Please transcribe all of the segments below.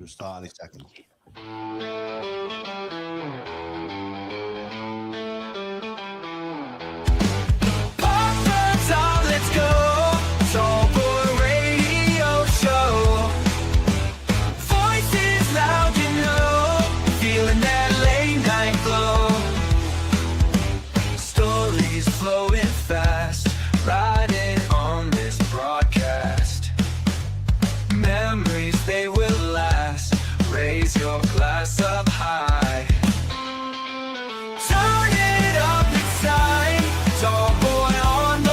We'll start in a second. Let's go, Tall Boy Radio Show. Voices loud, you know, feeling that late night glow. Stories flowing fast, riding on this broadcast. Memories, they will last. Raise your glass up high. Turn it up, it's time. Tall Boy on the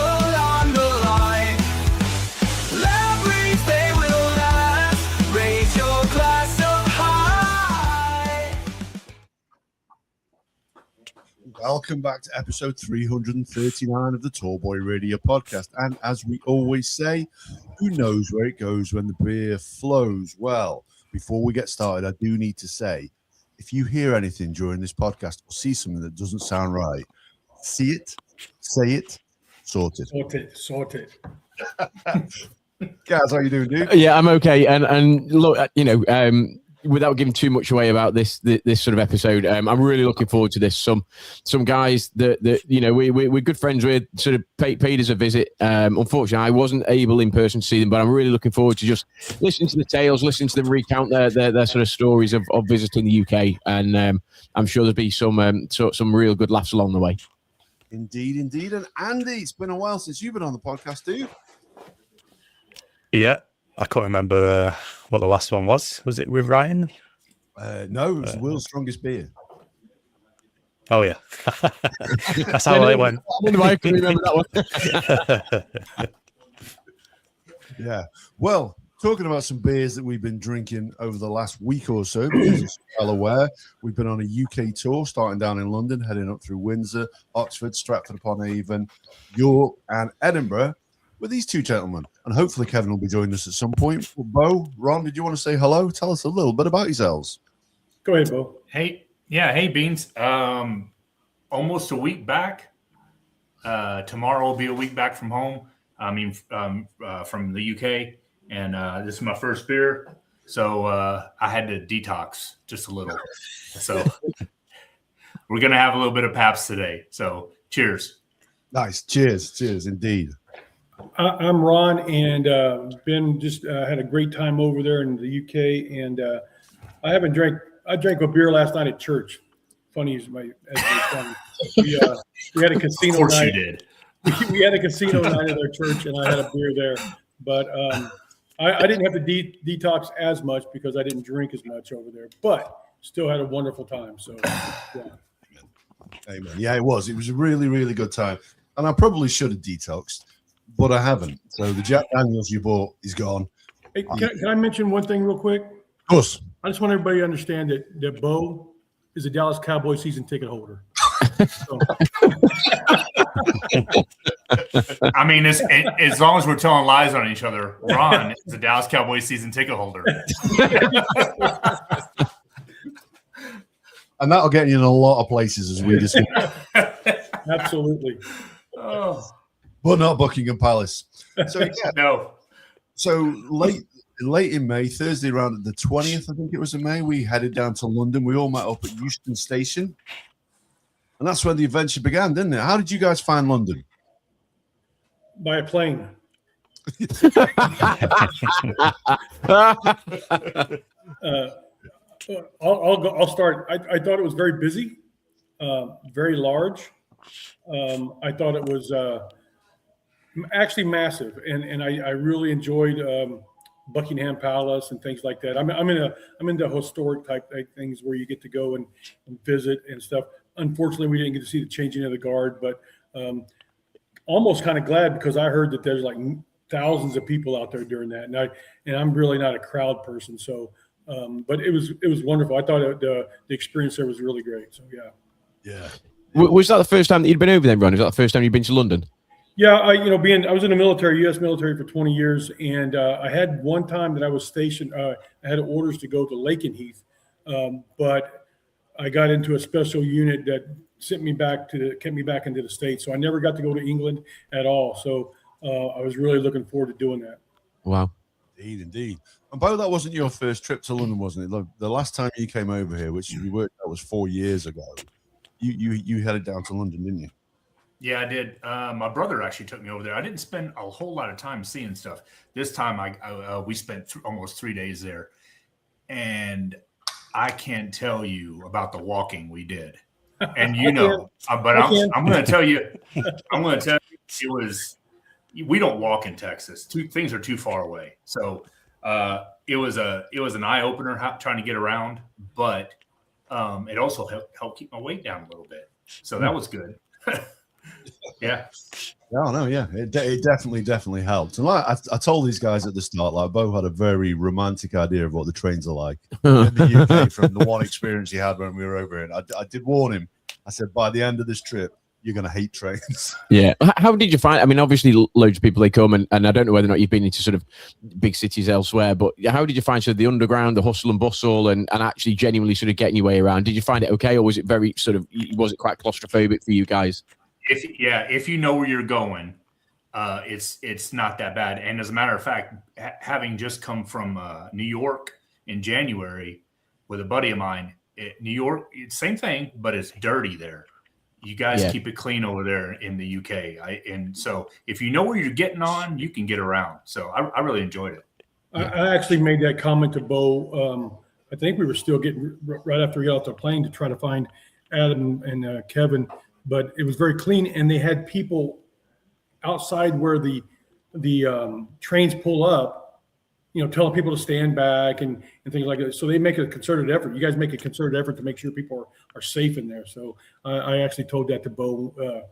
line. Loud breeze, they will last. Raise your glass up high. Welcome back to episode 339 of the Tall Boy Radio podcast. And as we always say, who knows where it goes when the beer flows? Well, before we get started, I do need to say, if you hear anything during this podcast or see something that doesn't sound right, see it, say it, sort it. Sort it. Guys, how you doing, dude? Yeah, I'm okay. And look, without giving too much away about this sort of episode, I'm really looking forward to this. Some guys that we're good friends with sort of paid us a visit. Unfortunately, I wasn't able in person to see them, but I'm really looking forward to just listening to the tales, listening to them recount their sort of stories of visiting the UK, and I'm sure there'll be some real good laughs along the way. Indeed. And Andy, it's been a while since you've been on the podcast, dude. Yeah, I can't remember what the last one was. Was it with Ryan? No, it was the world's strongest beer. Oh, yeah. That's how it went. I can remember that one. Yeah. Well, talking about some beers that we've been drinking over the last week or so, because as you're well aware, we've been on a UK tour, starting down in London, heading up through Windsor, Oxford, Stratford-Upon-Avon, York, and Edinburgh with these two gentlemen. And hopefully Kevin will be joining us at some point. Well, Beau, Ron, did you want to say hello? Tell us a little bit about yourselves. Go ahead, Beau. Hey, Beans. Almost a week back. Tomorrow will be a week back from home. From the UK, and this is my first beer, so I had to detox just a little. So we're gonna have a little bit of Pabst today. So cheers. Nice. Cheers, indeed. I'm Ron, and been just had a great time over there in the UK, and I drank a beer last night at church. Funny as funny. We had a casino. Of course night. you did. We had a casino night at our church, and I had a beer there. But I didn't have to detox as much because I didn't drink as much over there. But still had a wonderful time. So, yeah. Amen. Yeah, it was. It was a really, really good time. And I probably should have detoxed, but I haven't. So the Jack Daniels you bought is gone. Hey, can I mention one thing real quick? Of course. I just want everybody to understand that Beau is a Dallas Cowboys season ticket holder. So. I mean, as long as we're telling lies on each other, Ron is a Dallas Cowboys season ticket holder. And that'll get you in a lot of places as we discussed. Absolutely. Oh. But not Buckingham Palace. So yeah. No. So late in May, Thursday around the 20th, I think it was in May, we headed down to London. We all met up at Euston Station. And that's where the adventure began, didn't it? How did you guys find London? By a plane. I'll start. I thought it was very busy, very large. I thought it was actually massive, and I really enjoyed Buckingham Palace and things like that. I'm into historic type things where you get to go and visit and stuff. Unfortunately, we didn't get to see the changing of the guard, but almost kind of glad because I heard that there's like thousands of people out there during that, and I'm really not a crowd person. So, but it was wonderful. I thought the experience there was really great. So yeah. Was that the first time that you'd been over there, Ron? Was that the first time you'd been to London? Yeah, I was in the military, U.S. military for 20 years, and I had one time that I was stationed. I had orders to go to Lakenheath, but I got into a special unit that kept me back into the States. So I never got to go to England at all. So I was really looking forward to doing that. Wow. Indeed. And Beau, that wasn't your first trip to London, wasn't it? The last time you came over here, which you worked out was 4 years ago, you headed down to London, didn't you? Yeah, I did. My brother actually took me over there. I didn't spend a whole lot of time seeing stuff. This time, we spent almost 3 days there, and I can't tell you about the walking we did. And but I'm going to tell you, it was. We don't walk in Texas. Things are too far away. So it was an eye opener trying to get around, but it also helped keep my weight down a little bit. So that was good. Yeah. Oh no, yeah, it definitely helped. And like I told these guys at the start, like Beau had a very romantic idea of what the trains are like in the UK from the one experience he had when we were over here. And I did warn him. I said, by the end of this trip, you're going to hate trains. Yeah. How did you find? I mean, obviously, loads of people they come, and I don't know whether or not you've been into sort of big cities elsewhere, but how did you find sort of the underground, the hustle and bustle, and actually genuinely sort of getting your way around? Did you find it okay, or was it very sort of was it quite claustrophobic for you guys? If you know where you're going, it's not that bad. And as a matter of fact, having just come from New York in January with a buddy of mine, New York, same thing, but it's dirty there. You guys keep it clean over there in the UK. And so if you know where you're getting on, you can get around. So I really enjoyed it. I actually made that comment to Beau. I think we were still getting right after we got off the plane to try to find Adam and Kevin, but it was very clean. And they had people outside where the trains pull up, telling people to stand back and things like that. So they make a concerted effort. You guys make a concerted effort to make sure people are safe in there. So I actually told that to Beau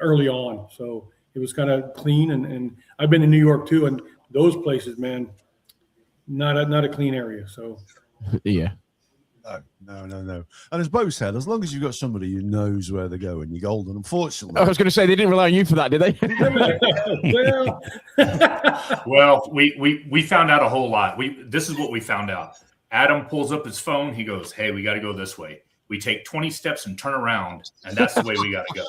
early on. So it was kind of clean. And I've been in New York too. And those places, man, not a clean area. So yeah. No. And as Beau said, as long as you've got somebody who knows where they're going, you're golden. Unfortunately, I was going to say they didn't rely on you for that, did they? Well, we found out a whole lot. This is what we found out. Adam pulls up his phone. He goes, "Hey, we got to go this way." We take 20 steps and turn around, and that's the way we got to go.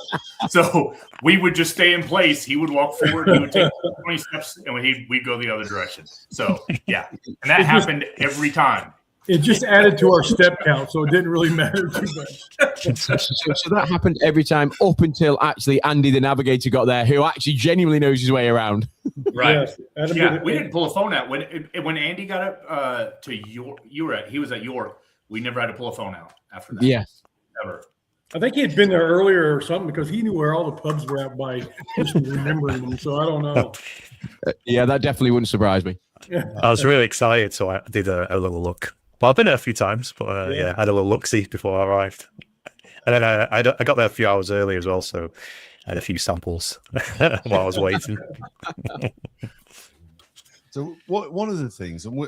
So we would just stay in place. He would walk forward. He would take 20 steps, and we'd go the other direction. So yeah, and that happened every time. It just added to our step count, so it didn't really matter too much. So that happened every time up until actually Andy, the navigator, got there, who actually genuinely knows his way around. Right. Yes. We didn't pull a phone out. When Andy got up to York, he was at York, we never had to pull a phone out after that. Yes. Ever. I think he had been there earlier or something because he knew where all the pubs were at by just remembering them. So I don't know. Yeah, that definitely wouldn't surprise me. I was really excited, so I did a little look. Well, I've been there a few times, but I had a little look-see before I arrived. And then I got there a few hours early as well, so I had a few samples while I was waiting. So one of the things, and we'll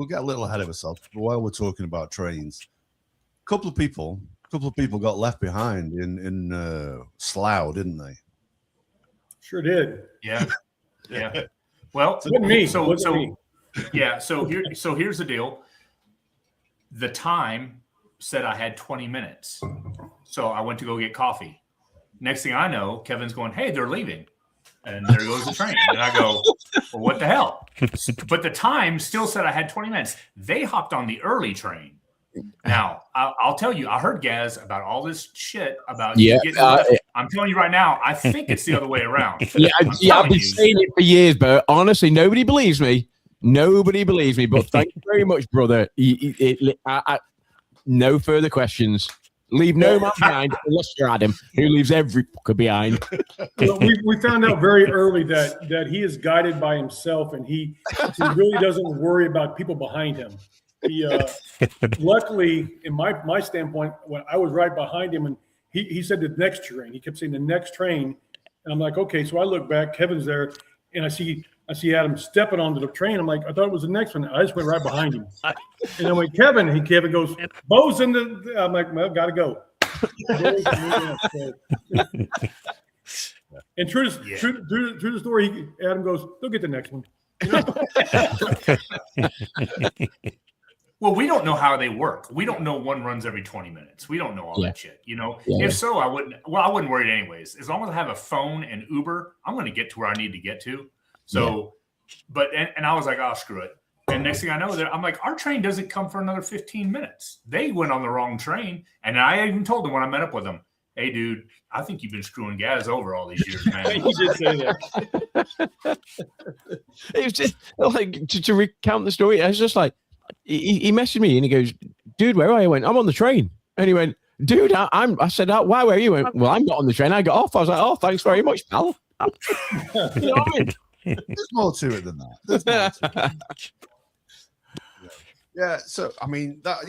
get a little ahead of ourselves, but while we're talking about trains, a couple of people got left behind in Slough, didn't they? Sure did. Yeah. Well, so here's the deal. The time said I had 20 minutes. So I went to go get coffee. Next thing I know, Kevin's going, "Hey, they're leaving." And there goes the train. And I go, "Well, what the hell?" But the time still said I had 20 minutes. They hopped on the early train. Now, I'll tell you, I heard Gaz about all this shit about getting I'm telling you right now, I think it's the other way around. I've been saying it for years, but honestly, nobody believes me. But thank you very much, brother. No further questions. Leave no man behind unless you're Adam, who leaves every fucker behind. Well, we found out very early that he is guided by himself, and he really doesn't worry about people behind him. He luckily, in my standpoint, when I was right behind him, and he said the next train. He kept saying the next train, and I'm like, okay. So I look back, Kevin's there, and I see Adam stepping onto the train. I'm like, I thought it was the next one. I just went right behind him. And then when Kevin goes, "Beau's in the," I'm like, well, gotta go. And true to the story, Adam goes, "Go get the next one." Well, we don't know how they work. We don't know one runs every 20 minutes. We don't know all that shit. If so, I wouldn't worry anyways. As long as I have a phone and Uber, I'm going to get to where I need to get to. So and I was like, oh, screw it. And next thing I know, I'm like, our train doesn't come for another 15 minutes. They went on the wrong train. And I even told them when I met up with them, hey, dude, I think you've been screwing Gaz over all these years, man. You did say that. It was just like to recount the story. I was just like, he messaged me and he goes, dude, where are you? I went, I'm on the train. And he went, dude, I said, why were you? He went, well, I'm not on the train. I got off. I was like, oh, thanks very much, pal. You know what I mean? There's more to it than that. There's more to it. Yeah. So I mean, that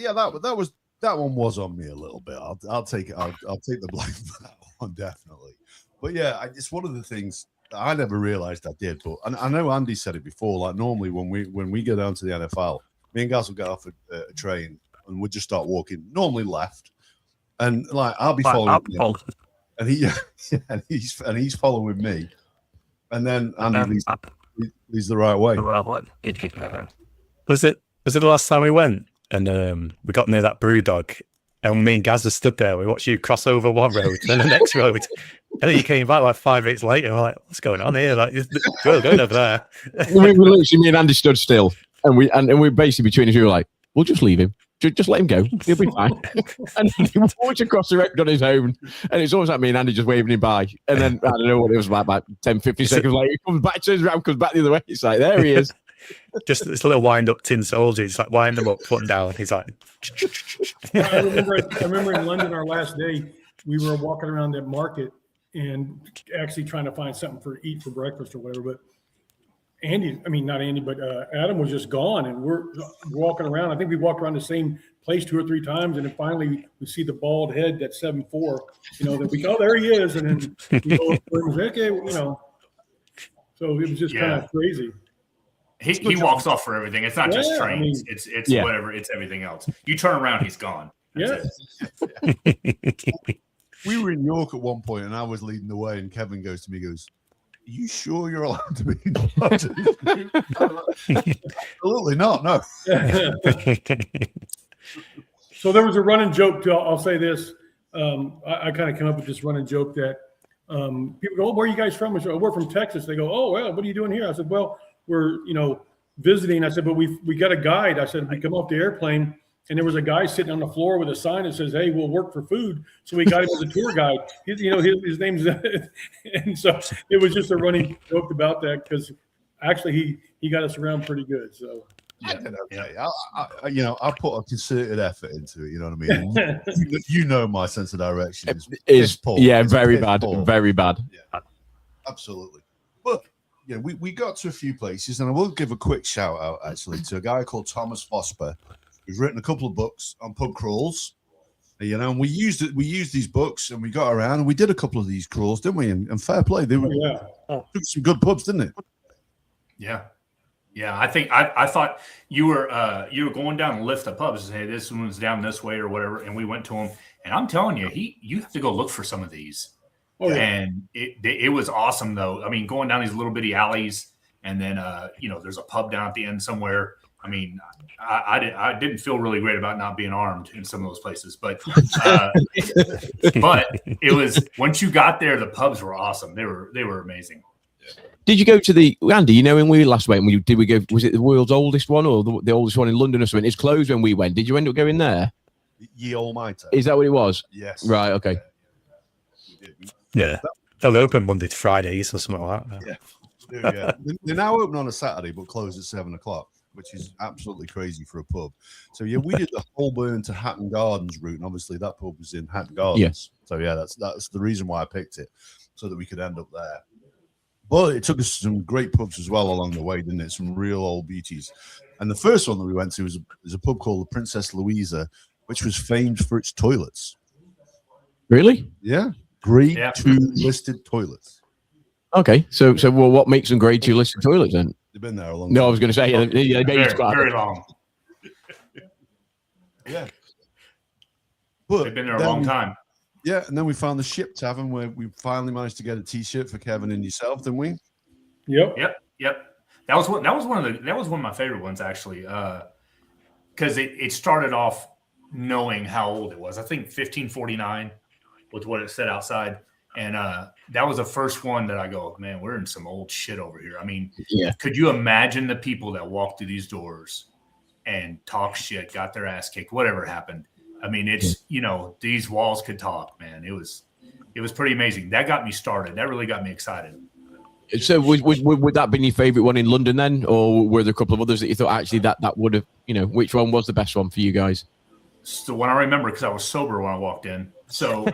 one was on me a little bit. I'll take it. I'll take the blame for that one, definitely. But yeah, it's one of the things that I never realized I did. But I know Andy said it before. Like normally when we go down to the NFL, me and Gaz will get off a train and we'll just start walking. Normally left, and like I'll be following him, and he's following me, and then Andy leads the right way. Was it the last time we went and we got near that brew dog and me and Gaz stood there? We watched you cross over one road, then the next road, and then you came back like 5 minutes later. We're like, what's going on here? Like, we're going over there. we literally, me and Andy stood still, and we basically between us, we were like, we'll just leave him. Just let him go. He'll be fine. And he walked across the road on his own. And it's almost like me and Andy just waving him by. And then I don't know what it was about 10, 15 seconds later, he comes back, turns around, comes back the other way. It's like, there he is. Just this little wind up tin soldier. He's like wind them up, put them down. He's like, I remember in London, our last day, we were walking around that market and actually trying to find something to eat for breakfast or whatever. But Adam was just gone, and we're walking around. I think we walked around the same place 2 or 3 times, and then finally we see the bald head, that 7'4", that we go, there he is, and then we go up and was okay, So it was just kind of crazy. He walks off for everything. It's not just trains. It's whatever. It's everything else. You turn around, he's gone. That's it. We were in York at one point, and I was leading the way, and Kevin goes to me, goes, "Are you sure you're allowed to be in Absolutely not, no." So there was a running joke, I'll say this. I kind of came up with this running joke that people go, "Oh, where are you guys from?" I said, "Oh, we're from Texas." They go, "Oh, well, what are you doing here?" I said, "Well, we're, visiting." I said, "But we got a guide." I said, "We come off the airplane, and there was a guy sitting on the floor with a sign that says, 'Hey, we'll work for food.' So we got him as a tour guide. His name's," and so it was just a running joke about that, because actually he got us around pretty good. So I put a concerted effort into it. You know what I mean? you know my sense of direction is poor. Yeah, it's very bad, poor. very bad. Yeah, absolutely. But we got to a few places, and I will give a quick shout out actually to a guy called Thomas Fosper, who's written a couple of books on pub crawls. And we used these books, and we got around, and we did a couple of these crawls, didn't we? And fair play, they took some good pubs, didn't it? Yeah. I think I thought you were going down a list of pubs and say this one's down this way or whatever, and we went to them, and I'm telling you, you have to go look for some of these. Oh, yeah. And it was awesome though. I mean, going down these little bitty alleys, and then there's a pub down at the end somewhere. I mean, I didn't feel really great about not being armed in some of those places, but but it was, once you got there, the pubs were awesome. They were amazing. Did you go to the Andy? When we last went, did we go? Was it the world's oldest one or the oldest one in London or something? It's closed when we went. Did you end up going there? Ye Almighty. Is that what it was? Yes. Right. Okay. Yeah, they'll open Monday to Fridays or something like that. Yeah. They're now open on a Saturday, but close at 7 o'clock, which is absolutely crazy for a pub. So we did the Holborn to Hatton Gardens route, and obviously that pub was in Hatton Gardens. Yes. So that's the reason why I picked it, so that we could end up there. But it took us some great pubs as well along the way, didn't it? Some real old beauties. And the first one that we went to was a pub called the Princess Louisa, which was famed for its toilets. Really? Yeah. Grade 2 listed toilets. Okay. So what makes them grade 2 listed toilets then? They've been there a long time. No, I was going to say very long. Yeah. But they've been there a long time. Yeah, and then we found the Ship Tavern, where we finally managed to get a T-shirt for Kevin and yourself, didn't we? Yep. That was one of my favorite ones actually, because it started off knowing how old it was. I think 1549 was what it said outside, And that was the first one that I go, man, we're in some old shit over here. I mean, Yeah. could you imagine the people that walked through these doors and talk shit, got their ass kicked, whatever happened? I mean, it's, you know, these walls could talk, man. It was pretty amazing. That got me started. That really got me excited. So would that be your favorite one in London then, or were there a couple of others that you thought actually that would have, you know, which one was the best one for you guys? It's the one I remember because I was sober when I walked in. So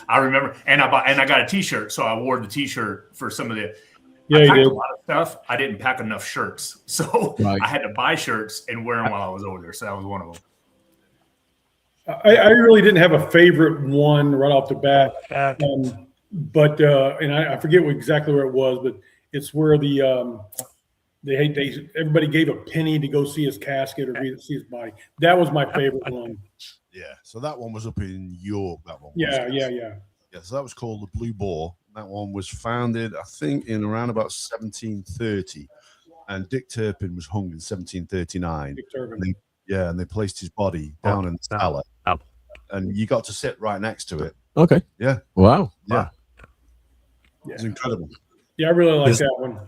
I remember, and I got a T-shirt, so I wore the T-shirt for some of the. I packed a lot of stuff. I didn't pack enough shirts, so I had to buy shirts and wear them while I was over there. So that was one of them. I really didn't have a favorite one right off the bat, but and I forget exactly where it was, but it's where everybody gave a penny to go see his casket or see his body. That was my favorite one. Yeah, so that one was up in York. That one. Yeah. So that was called the Blue Boar. That one was founded, I think, in around about 1730, and Dick Turpin was hung in 1739. Dick Turpin. And they placed his body down in the cellar, and you got to sit right next to it. Okay. Yeah. Wow. Yeah. It's incredible. Yeah, I really like that one.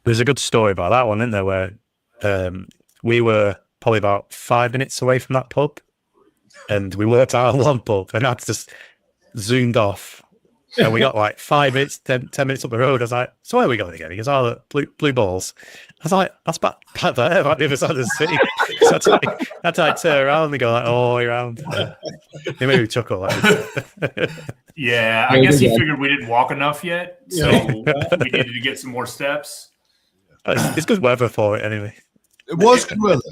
There's a good story about that one, isn't there? Where we were probably about 5 minutes away from that pub, and we worked out one pub, and I just zoomed off, and we got like 5 minutes, 10 minutes up the road. I was like, "So where are we going again?" He goes, "Oh, the blue balls." I was like, "That's back there, on the other side of the city." So I had to turn around and go like, "Oh, way around." They made me chuckle. Yeah, I guess he figured we didn't walk enough yet, so we needed to get some more steps. It's good weather for it anyway. It was good weather.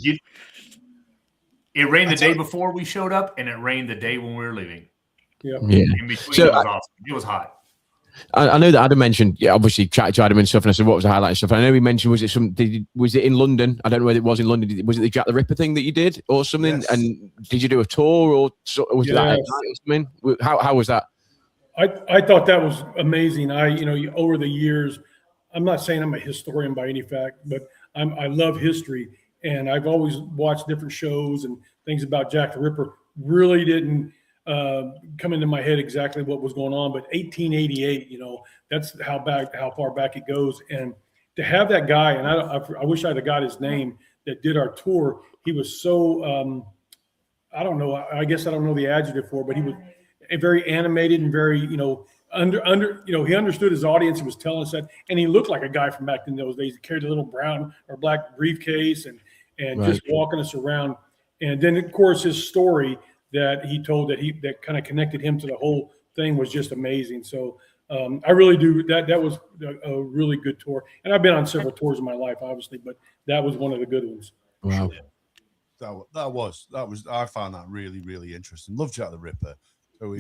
It rained the day before we showed up, and it rained the day when we were leaving. Yeah. In between, it was awesome. It was hot. I know that Adam mentioned, obviously chatted to Adam and stuff, and I said, what was the highlight and stuff? And I know he mentioned, was it in London? I don't know whether it was in London. Was it the Jack the Ripper thing that you did or something? Yes. And did you do a tour or was that at night or something? How was that? I thought that was amazing. Over the years, I'm not saying I'm a historian by any fact, but I love history, and I've always watched different shows and things about Jack the Ripper. Really didn't come into my head exactly what was going on, but 1888, that's how far back it goes. And to have that guy, and I wish I'd have got his name, that did our tour. He was so I don't know. I guess I don't know the adjective for it, but he was very animated and very, he understood his audience. He was telling us that, and he looked like a guy from back in those days. He carried a little brown or black briefcase and just walking us around. And then, of course, his story that he told that kind of connected him to the whole thing was just amazing. So I really do that was a really good tour. And I've been on several tours in my life, obviously, but that was one of the good ones. Wow. That was I found that really, really interesting. Love Jack the Ripper. So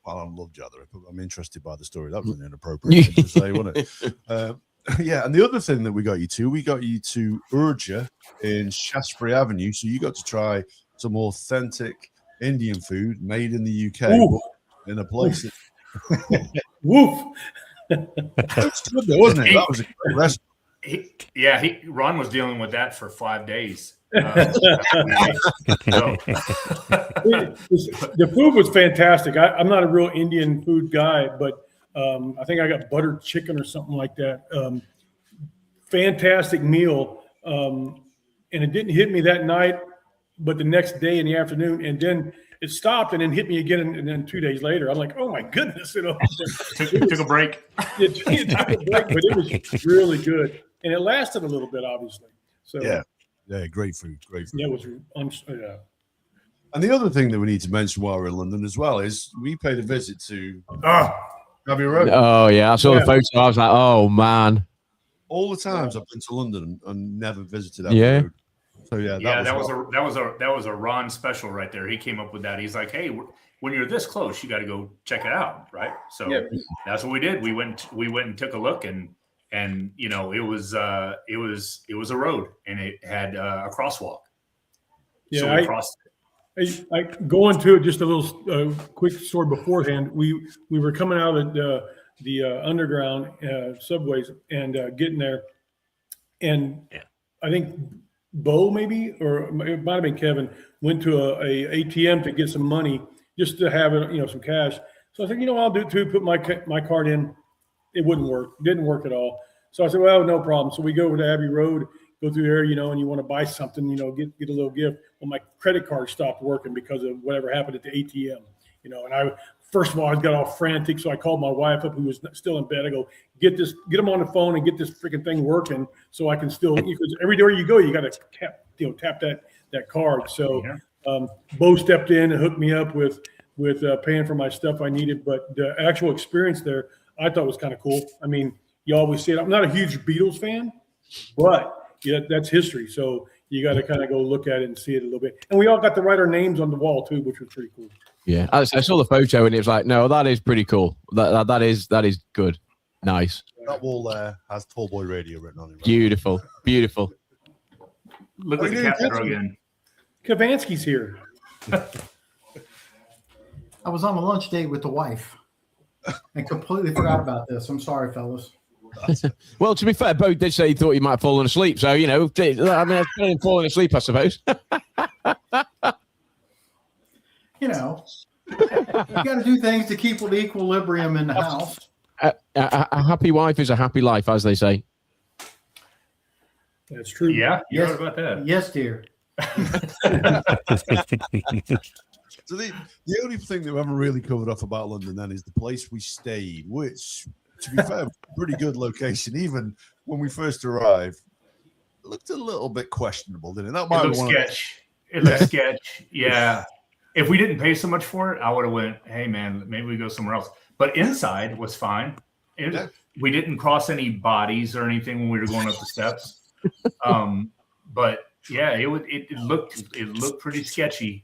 I love Jack the Ripper. I'm interested by the story. That was an inappropriate thing to say, wasn't it? And the other thing that we got you to Urja in Shaftesbury Avenue. So you got to try some authentic Indian food made in the UK in a place. Woof. That's good though, wasn't it? That was a great restaurant. Ron was dealing with that for 5 days. The food was fantastic. I'm not a real Indian food guy, but I think I got buttered chicken or something like that. Fantastic meal. And it didn't hit me that night, but the next day in the afternoon, and then it stopped and then hit me again. And then 2 days later, I'm like, oh my goodness. Took a break. It took a break, but it was really good. And it lasted a little bit, obviously. So yeah, great food. Yeah, it was. And the other thing that we need to mention while we're in London as well is we paid a visit to Abbey Road. Oh yeah, I saw the photo. I was like, oh man. All the times I've been to London and never visited Abbey Road. So that was a Ron special right there. He came up with that. He's like, hey, when you're this close, you got to go check it out, right? So that's what we did. We went and took a look, and it was a road, and it had a crosswalk. Yeah, so we crossed it. I go into it just a little quick story beforehand. We were coming out of the underground subways and getting there, and I think Beau maybe, or it might have been Kevin, went to a ATM to get some money, just to have it, some cash. So I said, I'll do it too. Put my card in. It wouldn't work. Didn't work at all. So I said, well, no problem. So we go over to Abbey Road, go through there, and you want to buy something, get a little gift. Well, my credit card stopped working because of whatever happened at the ATM, and first of all, I got all frantic. So I called my wife up, who was still in bed. I go, get them on the phone and get this freaking thing working so I can still, because everywhere you go, you got to tap that card. So Beau stepped in and hooked me up with paying for my stuff I needed. But the actual experience there, I thought was kind of cool. I mean, you always see it. I'm not a huge Beatles fan, but that's history. So you got to kind of go look at it and see it a little bit. And we all got to write our names on the wall too, which was pretty cool. Yeah, I saw the photo and it was like, no, that is pretty cool. That is good. Nice. That wall there has Tall Boy Radio written on it. Right? Beautiful. Look like the captain again. Kavansky's here. I was on a lunch date with the wife and completely forgot about this. I'm sorry, fellas. Well, to be fair, Beau did say he thought he might have fallen asleep. So, I mean, I've been falling asleep, I suppose. You got to do things to keep the equilibrium in the house. A happy wife is a happy life, as they say. That's true. Yeah, you Yes. heard about that. Yes, dear. So the only thing that we haven't really covered off about London then is the place we stayed, which, to be fair, pretty good location. Even when we first arrived, it looked a little bit questionable, didn't it? That might It looks sketch. It looks sketch. Yeah. If we didn't pay so much for it, I would have went, hey, man, maybe we go somewhere else. But inside was fine. We didn't cross any bodies or anything when we were going up the steps. But yeah, it looked pretty sketchy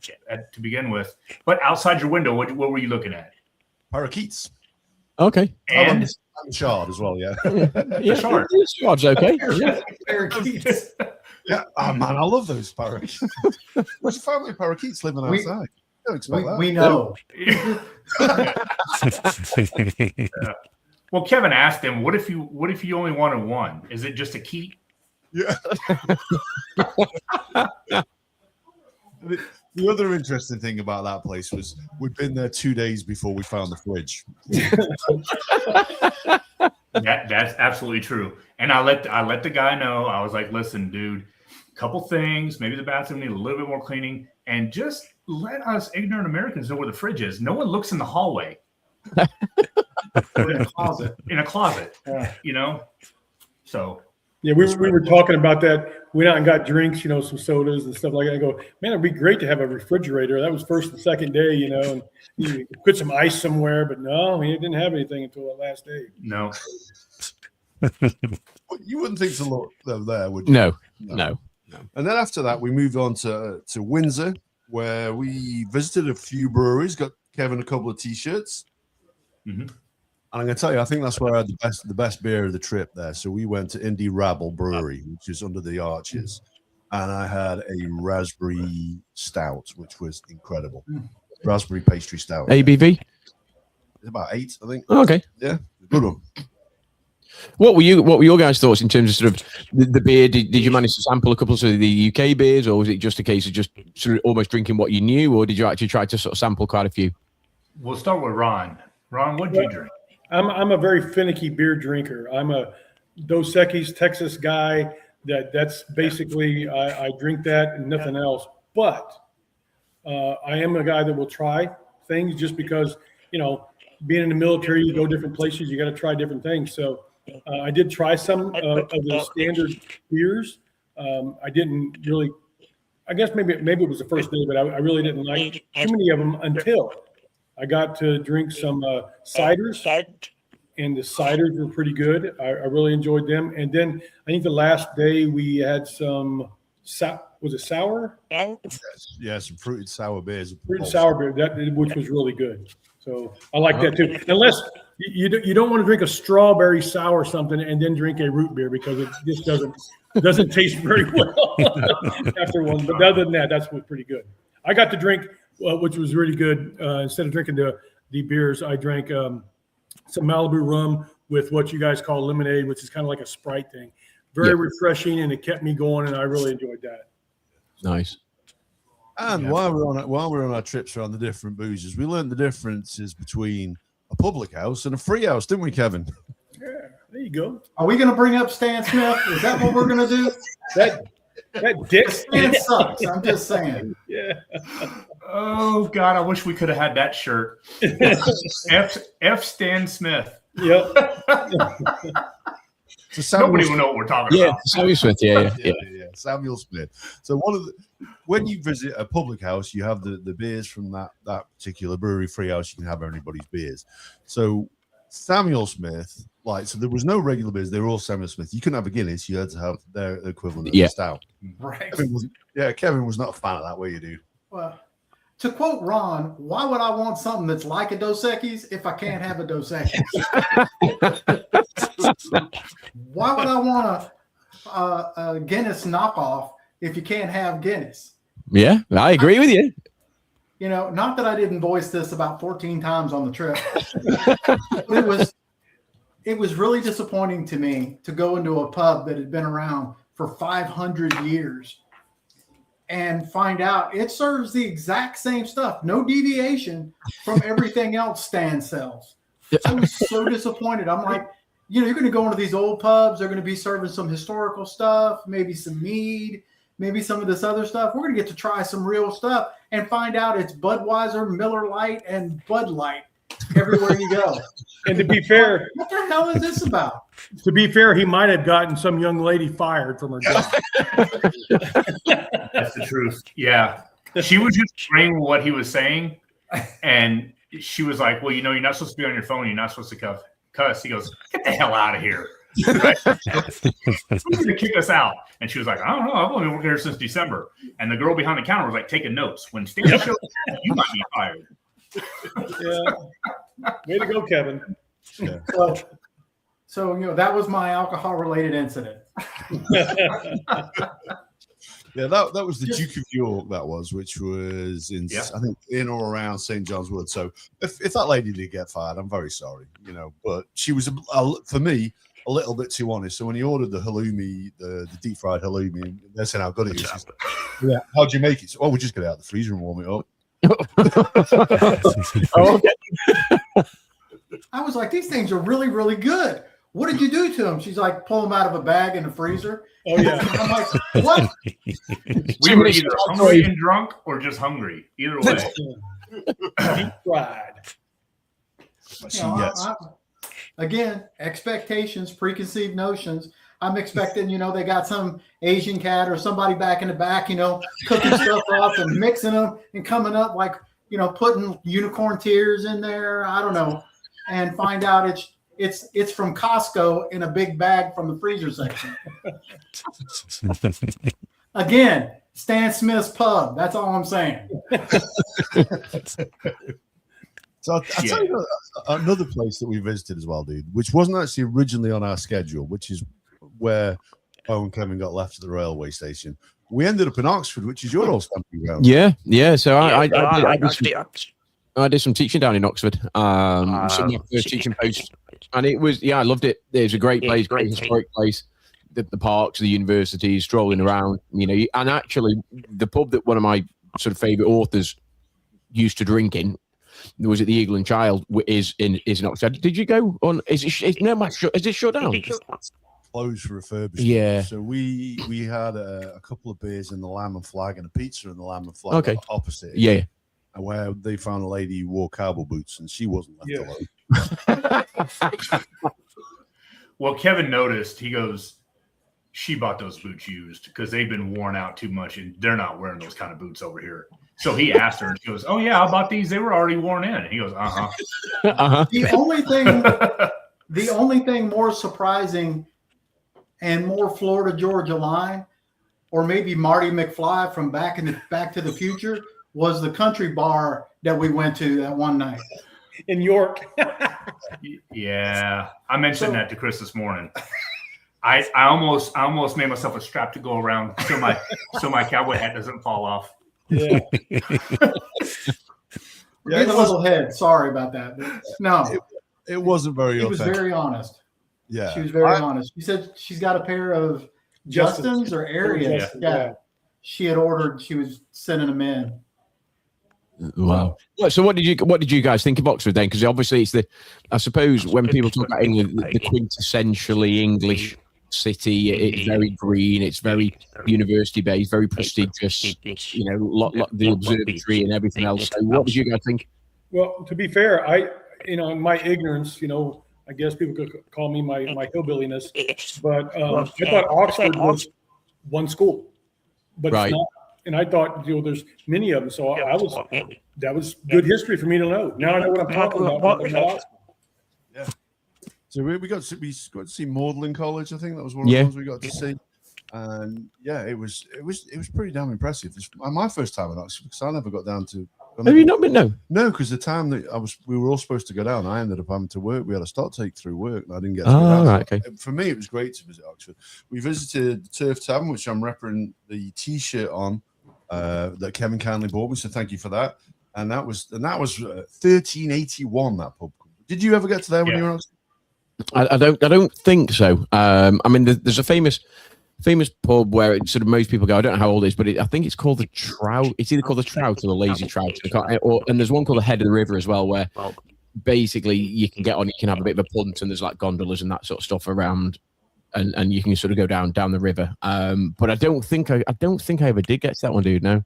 to begin with. But outside your window, what were you looking at? parakeets. Okay. And Shard as well, yeah. Yeah, Shard. Shard's okay. Yeah. Parakeets. Yeah. Oh, man, I love those parakeets. There's a family of parakeets living outside. Don't expect that. We know. Well, Kevin asked him, what if you only wanted one? Is it just a key? Yeah. The other interesting thing about that place was we'd been there 2 days before we found the fridge. That's absolutely true. And I let the guy know. I was like, listen, dude, couple things. Maybe the bathroom need a little bit more cleaning, and just let us ignorant Americans know where the fridge is. No one looks in the hallway. In a closet. In a closet. Yeah. So. Yeah, we were talking about that. We went out and got drinks, some sodas and stuff like that. I go, man, it'd be great to have a refrigerator. That was first and second day, and you put some ice somewhere, but no, it didn't have anything until the last day. No. You wouldn't think to look there, would you? No. And then after that, we moved on to Windsor, where we visited a few breweries, got Kevin a couple of T-shirts. Mm-hmm. And I'm going to tell you, I think that's where I had the best beer of the trip there. So we went to Indie Rabble Brewery, which is under the Arches. And I had a raspberry stout, which was incredible. Raspberry pastry stout. ABV? It's about 8, I think. Oh, okay. Yeah, good one. What were your guys' thoughts in terms of sort of the beer? Did you manage to sample a couple of the UK beers, or was it just a case of just sort of almost drinking what you knew, or did you actually try to sort of sample quite a few? We'll start with Ron. Ron, what did you drink? I'm a very finicky beer drinker. I'm a Dos Equis Texas guy. That's basically I drink that and nothing else. But I am a guy that will try things just because being in the military, you go different places, you got to try different things. So I did try some of the standard beers. I didn't really. I guess maybe it was the first day, but I really didn't like too many of them until I got to drink some ciders, and the ciders were pretty good. I really enjoyed them. And then I think the last day we had some, was it sour? Yeah, some fruited sour beers. Fruited sour beer, which was really good. So I like that too. Unless you don't want to drink a strawberry sour something and then drink a root beer because it just doesn't taste very well after one. But other than that, that's pretty good. I got to drink. Which was really good. Instead of drinking the beers, I drank some Malibu rum with what you guys call lemonade, which is kind of like a Sprite thing. Very refreshing, and it kept me going, and I really enjoyed that. Nice. And while we're on our trips around the different boozers, we learned the differences between a public house and a free house, didn't we, Kevin? Yeah, there you go. Are we going to bring up Stan Smith? Is that what we're going to do? That dick. Stan sucks. I'm just saying. Yeah. Oh God, I wish we could have had that shirt. F Stan Smith. Yep. So Nobody will know what we're talking Yeah, about. Samuel Smith. Yeah. Samuel Smith. So when you visit a public house, you have the beers from that particular brewery free house. You can have anybody's beers. So Samuel Smith, so there was no regular beers. They were all Samuel Smith. You couldn't have a Guinness. You had to have their equivalent of a stout. Right. Kevin was not a fan of that. Were you, dude? Well, to quote Ron, why would I want something that's like a Dos Equis if I can't have a Dos Equis? Why would I want a Guinness knockoff if you can't have Guinness? Yeah, I agree with you. You know, not that I didn't voice this about 14 times on the trip. But it was really disappointing to me to go into a pub that had been around for 500 years and find out it serves the exact same stuff, no deviation from everything else Stan sells. So I was so disappointed. I'm like, you're going to go into these old pubs. They're going to be serving some historical stuff, maybe some mead, maybe some of this other stuff. We're going to get to try some real stuff and find out it's Budweiser, Miller Lite, and Bud Light everywhere you go. And to be fair, what the hell is this about? To be fair, he might have gotten some young lady fired from her job. That's the truth. Yeah. She was just agreeing with what he was saying. And she was like, well, you're not supposed to be on your phone. You're not supposed to cuss. He goes, get the hell out of here. Right? Who's going to kick us out? And she was like, I don't know. I've only been working here since December. And the girl behind the counter was like taking notes. When Stan shows up, you might be fired. Yeah. Way to go, Kevin. Yeah. So that was my alcohol-related incident. Yeah, that was the Duke of York. That was, which was I think in or around St. John's Wood. So if that lady did get fired, I'm very sorry. But she was for me a little bit too honest. So when he ordered the halloumi, the deep fried halloumi, they're saying how good it is. Yeah, how'd you make it? So, we just get it out of the freezer and warm it up. Okay. I was like, these things are really, really good. What did you do to them? She's like, pull them out of a bag in the freezer. Oh, yeah. I'm like, what? We were either hungry and drunk or just hungry. Either way. Deep fried. Again, expectations, preconceived notions. I'm expecting, they got some Asian cat or somebody back in the back, cooking stuff up and mixing them and coming up like, putting unicorn tears in there. I don't know. And find out it's from Costco in a big bag from the freezer section. Again, Stan Smith's pub. That's all I'm saying. So I'll tell you another place that we visited as well, dude, which wasn't actually originally on our schedule, which is where Beau and Kevin got left at the railway station. We ended up in Oxford, which is your old stamping ground. Yeah. So I did some teaching down in Oxford. Some teaching posts, and it was I loved it. It was a great place, great historic place. The parks, the universities, strolling around, and actually the pub that one of my sort of favorite authors used to drink in was at the Eagle and Child is in Oxford. Did you go on? Is it shut down? Closed for refurbishment. Yeah. So we had a couple of beers in the Lamb and Flag and a pizza in the Lamb and Flag opposite. Yeah. Where they found a lady who wore cowboy boots and she wasn't left alone. Well, Kevin noticed. He goes, she bought those boots used because they've been worn out too much and they're not wearing those kind of boots over here. So he asked her and she goes, oh yeah, I bought these. They were already worn in. And he goes, The only thing more surprising and more Florida Georgia line, or maybe Marty McFly from Back to the Future, was the country bar that we went to that one night in York. Yeah, I mentioned that to Chris this morning. I almost made myself a strap to go around so my cowboy hat doesn't fall off. Yeah. Get a little head. Sorry about that. No, it wasn't very. He was very honest. Yeah, she was very honest. She said she's got a pair of Justins or Arias. Yeah. she had ordered. She was sending them in. Wow. So what did you guys think of Oxford then? Because obviously it's I suppose when people talk about England, the quintessentially English city, it's very green, it's very university based, very prestigious, the observatory and everything else. So what did you guys think? Well, to be fair, in my ignorance, I guess people could call me my hillbilliness, but I thought Oxford was one school, but right. It's not. And I thought, there's many of them. So that was good history for me to know. Now I know what I'm talking about. Yeah. So we got to see Magdalen College. I think that was one of the ones we got to see. And yeah, it was pretty damn impressive. It's my first time in Oxford because I never got down to. Have you not been? No, because the time that we were all supposed to go down, I ended up having to work. We had a stock take through work, and I didn't get to go down. Right, okay. For me, it was great to visit Oxford. We visited the Turf Tavern, which I'm repping the T-shirt on that Kevin kindly bought me. So thank you for that. And that was 1381. That pub. Did you ever get to there when you were in Oxford? I don't think so. I mean, there's a famous pub where sort of most people go. I don't know how old it is, but I think it's called the Trout. It's either called the Trout or the Lazy Trout. And there's one called the Head of the River as well, where basically you can get on, you can have a bit of a punt, and there's like gondolas and that sort of stuff around, and you can sort of go down the river. But I don't think I ever did get to that one, dude. No.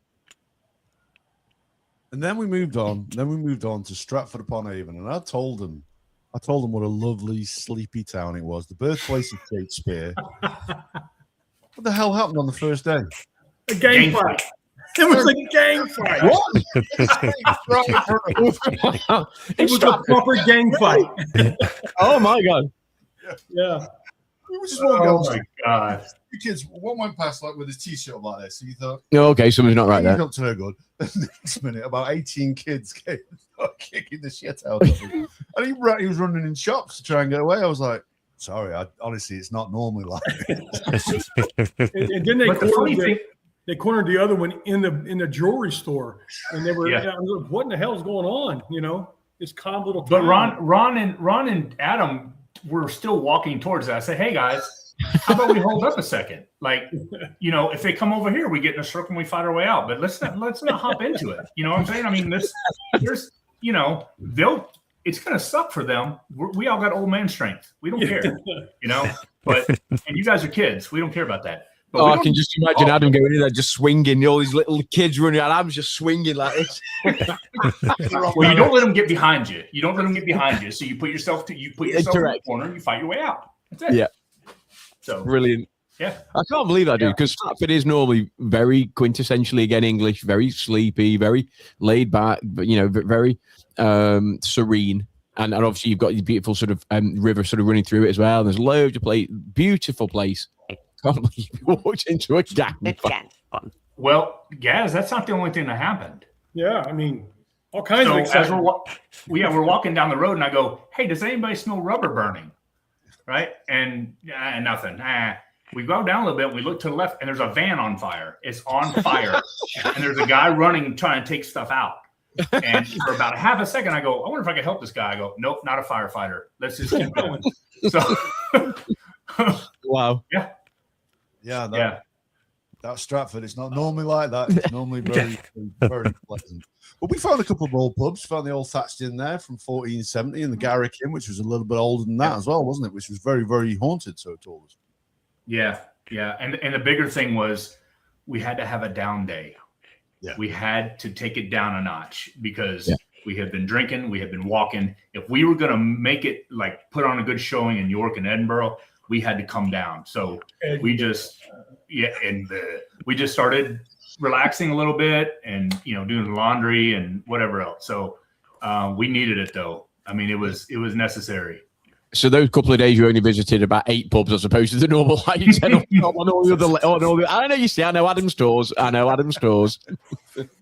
And then we moved on. To Stratford-Upon-Avon, and I told them what a lovely, sleepy town it was, the birthplace of Shakespeare. What the hell happened on the first day? A gang fight. It was a gang fight. What? It was a proper gang fight. Oh my god. Yeah. We were just walking down the street. God. The kids, one went past like with his t-shirt like this. So you thought, Oh, okay, something's not right there. Not so good. The next minute, about 18 kids came kicking the shit out of him. And he was running in shops to try and get away. I was like, sorry, honestly, it's not normally like this. and then they cornered the other one in the jewelry store, and they were, what in the hell is going on? This calm little. But Ron and Adam were still walking towards that. I said, hey guys, how about we hold up a second? Like, if they come over here, we get in a circle and we fight our way out. But let's not hop into it. You know what I'm saying? I mean, it's going to suck for them. We all got old man strength. We don't care, but, and you guys are kids. We don't care about that. But I can just imagine Adam going in there just swinging, all these little kids running out. Adam's just swinging like this. Well, you don't let them get behind you. So you put yourself in the corner and you fight your way out. That's it. Yeah. So brilliant. Yeah. I can't believe that, dude, because Stratford is normally very quintessentially, again, English, very sleepy, very laid back, but, very serene. And obviously you've got your beautiful sort of river sort of running through it as well. There's loads of beautiful place. Can't believe you walked into a gang fight. Well, Gaz, that's not the only thing that happened. Yeah, I mean, all kinds of excitement. We're walking down the road, and I go, hey, does anybody smell rubber burning? Right? And nothing. We go down a little bit, and we look to the left, and there's a van on fire. It's on fire. And there's a guy running, trying to take stuff out. And for about a half a second, I go, I wonder if I can help this guy. I go, nope, not a firefighter. Let's just keep going. So, wow. Yeah. Yeah. That's Stratford. It's not normally like that. It's normally very, very pleasant. But we found a couple of old pubs. Found the old Thatched Inn there from 1470 and the Garrick Inn, which was a little bit older than that as well, wasn't it? Which was very, very haunted, so told us. Yeah. And the bigger thing was we had to have a down day. Yeah. We had to take it down a notch because we had been drinking, we had been walking. If we were going to make it, like, put on a good showing in York and Edinburgh, we had to come down. So we just started relaxing a little bit and, doing laundry and whatever else. So we needed it though. I mean, it was necessary. So those couple of days you only visited about 8 pubs as opposed to the normal, like you said, on all the other. I know Adam's stores.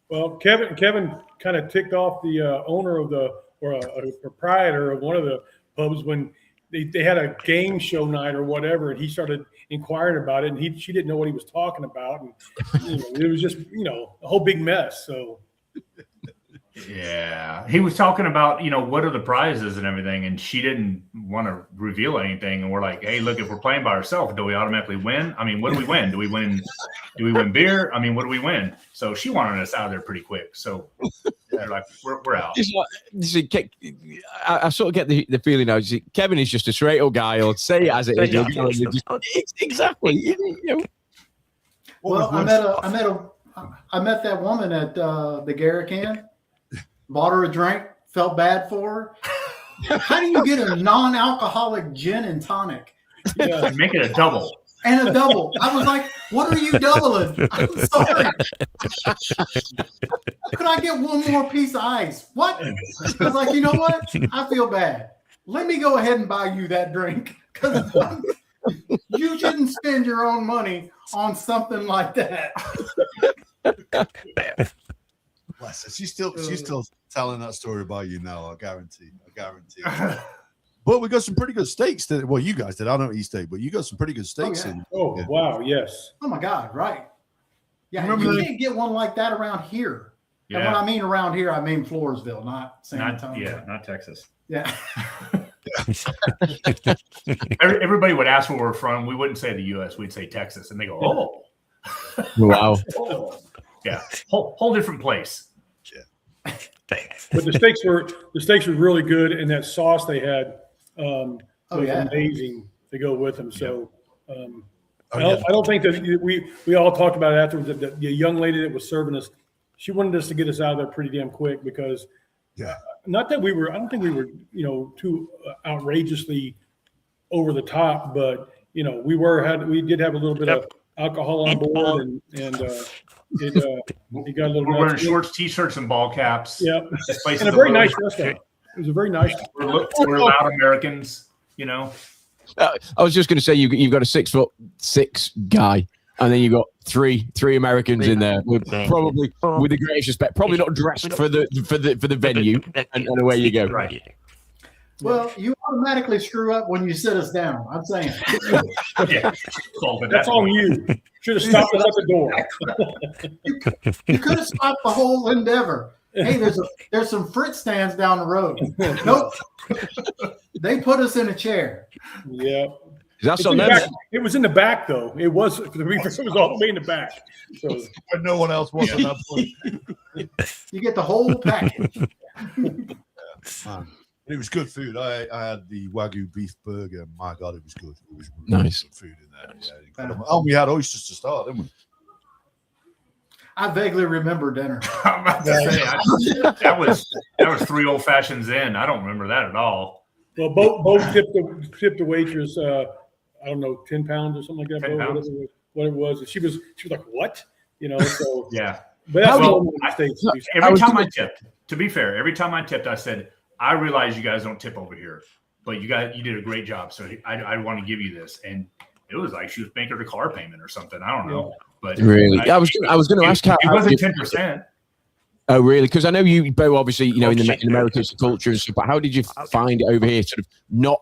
Well, Kevin kind of ticked off the owner of a proprietor of one of the pubs when they had a game show night or whatever, and he started inquiring about it, and she didn't know what he was talking about, and it was just a whole big mess. So Yeah, he was talking about, what are the prizes and everything, and she didn't want to reveal anything. And we're like, hey, look, if we're playing by ourselves, do we automatically win? I mean, what do we win? Do we win beer? I mean, what do we win? So she wanted us out of there pretty quick. So they're like, we're out. I sort of get the feeling now. Kevin is just a straight old guy. He'll say it as it is. Exactly. Well, I met that woman at the Garrican. Bought her a drink. Felt bad for her. How do you get a non-alcoholic gin and tonic? Yeah, make it a double. And a double. I was like, what are you doubling? I'm sorry. Could I get one more piece of ice? What? I was like, you know what? I feel bad. Let me go ahead and buy you that drink. Because you shouldn't spend your own money on something like that. Bless her. She's still telling that story about you now. I guarantee. But we got some pretty good steaks. Well, you guys did. I don't eat steak, but you got some pretty good steaks in. Oh, yeah. Wow. Yes. Oh my God. Right. Yeah. Remember You can't get one like that around here. Yeah. And when I mean around here, I mean Floresville, not San Antonio. Not Texas. Yeah. Everybody would ask where we're from. We wouldn't say the U.S. We'd say Texas, and they go, "Oh, Wow." oh. Yeah, whole different place." Yeah. But the steaks were really good, and that sauce they had was amazing to go with them. So I don't think that we all talked about it afterwards. That the young lady that was serving us, she wanted us to get us out of there pretty damn quick because not that I don't think we were too outrageously over the top, but we did have a little bit of alcohol on board, and it got a little. We're wearing shorts, t-shirts, and ball caps. Yeah, and a very nice restaurant. It was a very nice. We're loud Americans, I was just going to say you've got a 6'6" guy, and then you've got three Americans in there, probably with the greatest respect, probably not dressed for the venue, and away you go. Right. Well, you automatically screw up when you sit us down. I'm saying. Yeah, that's on you. Should have stopped us at the door. You could have stopped the whole endeavor. Hey, there's some Fritz stands down the road. Nope. They put us in a chair. Yeah. That's on them. It was in the back, though. It was all the way in the back. So When no one else was at that point. You get the whole package. Man. It was good food. I had the Wagyu beef burger. My God, it was good. It was nice good food in there. Yeah, incredible. Oh, we had oysters to start, didn't we? I vaguely remember dinner. I'm about to say that was 3 old fashions in. I don't remember that at all. Well, Beau tipped the waitress. I don't know, 10 pounds or something like that. 10 pounds. What it was. And she was like, "What?" So yeah. But that's every time I tipped. To be fair, every time I tipped, I said, I realize you guys don't tip over here, but you did a great job. So I want to give you this. And it was like she was making her car payment or something. I don't know. But really, I was going to ask how it wasn't 10%. Oh, really? Because I know you, Beau, obviously, in America, it's a culture and stuff. But how did you find it over here, sort of not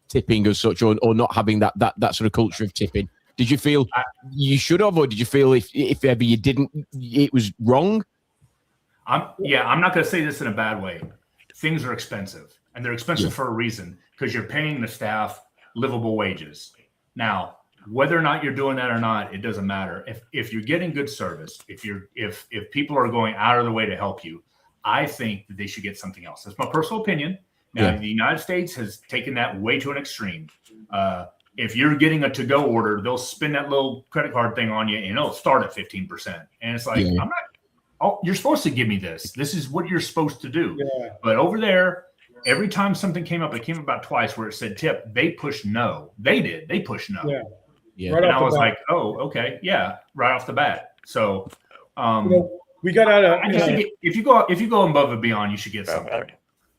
tipping as such, or not having that sort of culture of tipping? Did you feel you should have, or did you feel if ever you didn't, it was wrong? I'm not going to say this in a bad way. Things are expensive, and they're expensive for a reason, because you're paying the staff livable wages. Now, whether or not you're doing that or not, it doesn't matter. If you're getting good service, if people are going out of the way to help you, I think that they should get something else. That's my personal opinion. Now, the United States has taken that way to an extreme. If you're getting a to-go order, they'll spin that little credit card thing on you, and it'll start at 15%. And it's like, I'm not. Oh, you're supposed to give me this. This is what you're supposed to do. Yeah. But over there, every time something came up, it came about twice where it said tip, they pushed no. They did. They pushed no. Yeah. Right, and I was like, oh, okay. Yeah. Right off the bat. So we got out of if you go above and beyond, you should get something.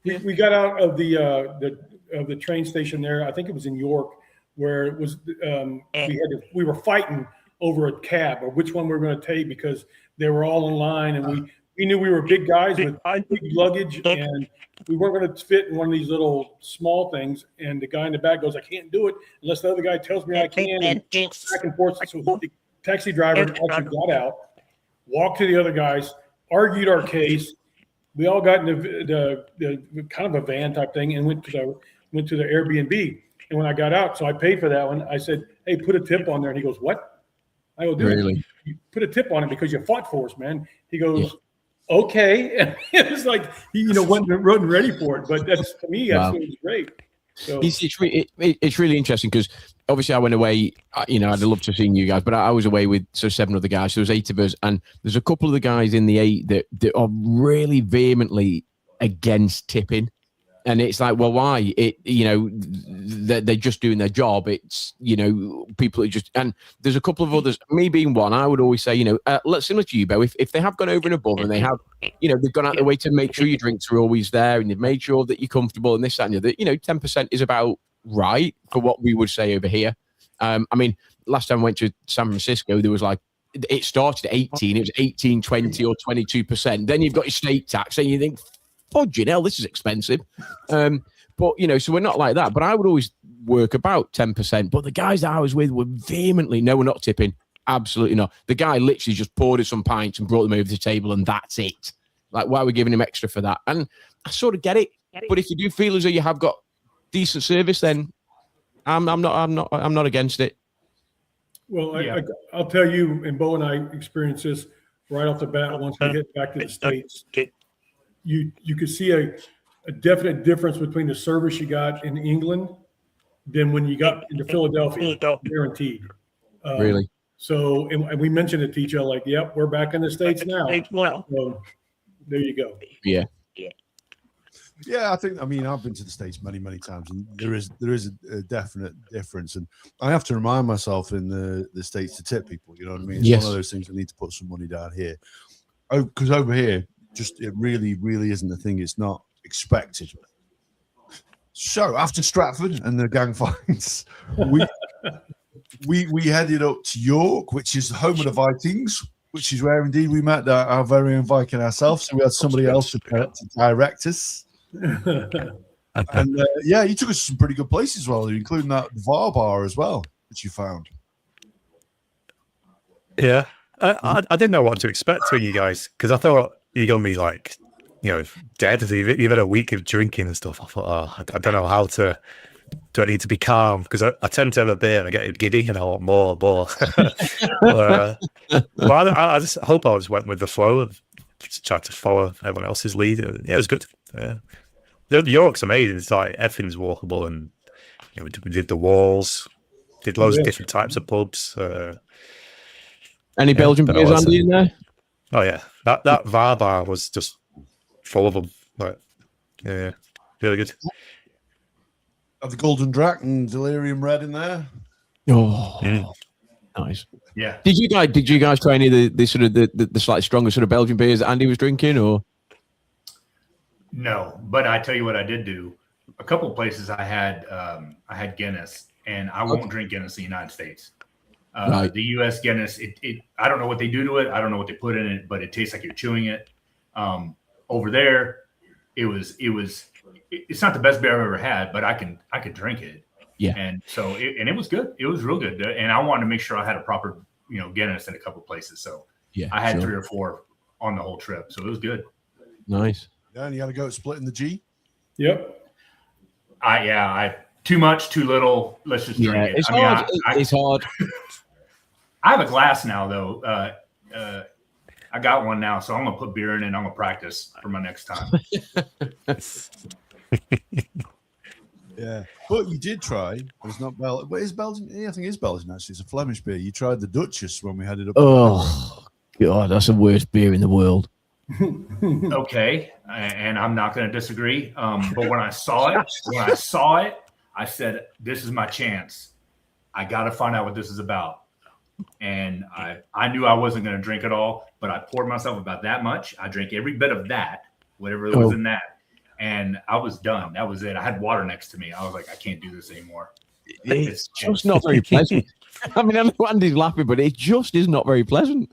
We got out of the train station there. I think it was in York, where it was we were fighting over a cab or which one we were going to take, because they were all in line, and we knew we were big guys with big luggage, and we weren't going to fit in one of these little small things. And the guy in the back goes, "I can't do it unless the other guy tells me I can." And back and forth. So the taxi driver actually got out, walked to the other guys, argued our case, we all got in the kind of a van type thing and went to the Airbnb. And when I got out, so I paid for that one. I said, "Hey, put a tip on there." And he goes, "What?" I go, "Dude, Really? you put a tip on it because you fought for us, man." He goes, "Okay." And it was like he, wasn't ready for it. But that's to me, Wow. it was great. So It's really interesting because obviously I went away. I'd love to have seen you guys, but I was away with 7 other guys. So there's 8 of us, and there's a couple of the guys in the 8 that are really vehemently against tipping. And it's like, well, why? They're just doing their job. It's, people are just, and there's a couple of others, me being one, I would always say, similar to you, Beau, if they have gone over and above and they have, they've gone out their way to make sure your drinks are always there and they've made sure that you're comfortable and this, that, and the other, 10% is about right for what we would say over here. Last time I went to San Francisco, there was like, it started at 18, it was 18, 20 or 22%. Then you've got your state tax and you think, fudging hell, this is expensive. But so we're not like that. But I would always work about 10%. But the guys that I was with were vehemently, no, we're not tipping. Absolutely not. The guy literally just poured us some pints and brought them over the table, and that's it. Like, why are we giving him extra for that? And I sort of get it. But if you do feel as though you have got decent service, then I'm not against it. Well, I'll tell you, and Beau and I experienced this right off the bat once we get back to the States. You could see a definite difference between the service you got in England than when you got into Philadelphia, guaranteed. Really? So, and we mentioned it to each other, like, yep, we're back in the States now. So, there you go. Yeah. Yeah, I've been to the States many, many times, and there is a definite difference. And I have to remind myself in the States to tip people. You know what I mean? It's Yes. one of those things I need to put some money down here. Oh, because over here, it really, really isn't a thing. It's not expected. So after Stratford and the gang fights, we headed up to York, which is the home of the Vikings, which is where indeed we met our very own Viking ourselves. So we had somebody else to direct us. And you took us to some pretty good places as well, including that VAR bar as well, which you found. Yeah, I didn't know what to expect from you guys because I thought you're gonna be like, dead. You've had a week of drinking and stuff. I thought, I don't know how to. Do I need to be calm? Because I tend to have a beer and I get giddy and I want more. But I just hope I just went with the flow and just tried to follow everyone else's lead. Yeah, it was good. Yeah. York's amazing. It's like everything's walkable, and we did the walls, did loads of different types of pubs. Any Belgian beers, Andy, in there? Oh yeah, that VAR bar was just full of them. Like, yeah, really good. Have the Golden Drac and Delirium Red in there. Oh, nice. Yeah. Did you guys try any of the sort of the slightly stronger sort of Belgian beers that Andy was drinking, or? No, but I tell you what I did do. A couple of places I had Guinness, and I won't drink Guinness in the United States. Right. The U.S. Guinness, I don't know what they do to it. I don't know what they put in it, but it tastes like you're chewing it. Over there, it's not the best beer I've ever had, but I could drink it. Yeah. And so it was good. It was real good. And I wanted to make sure I had a proper, Guinness in a couple of places. So yeah, I had 3 or 4 on the whole trip. So it was good. Nice. Yeah, and you had to go splitting the G. Yep. I too much, too little. Let's just drink it. It's hard. It's hard. I have a glass now, though. I got one now, so I'm gonna put beer in it. And I'm gonna practice for my next time. Yeah, but you did try. It's not Belgian. But it's Belgian. Yeah, I think it's Belgian. Actually, it's a Flemish beer. You tried the Duchess when we had it up. Oh God, that's the worst beer in the world. Okay, and I'm not going to disagree. But when I saw it, I said, "This is my chance. I got to find out what this is about." And I knew I wasn't going to drink it all, but I poured myself about that much. I drank every bit of that, whatever was in that, and I was done. That was it. I had water next to me. I was like, I can't do this anymore. It's just not very pleasant. I mean, I know Andy's laughing, but it just is not very pleasant.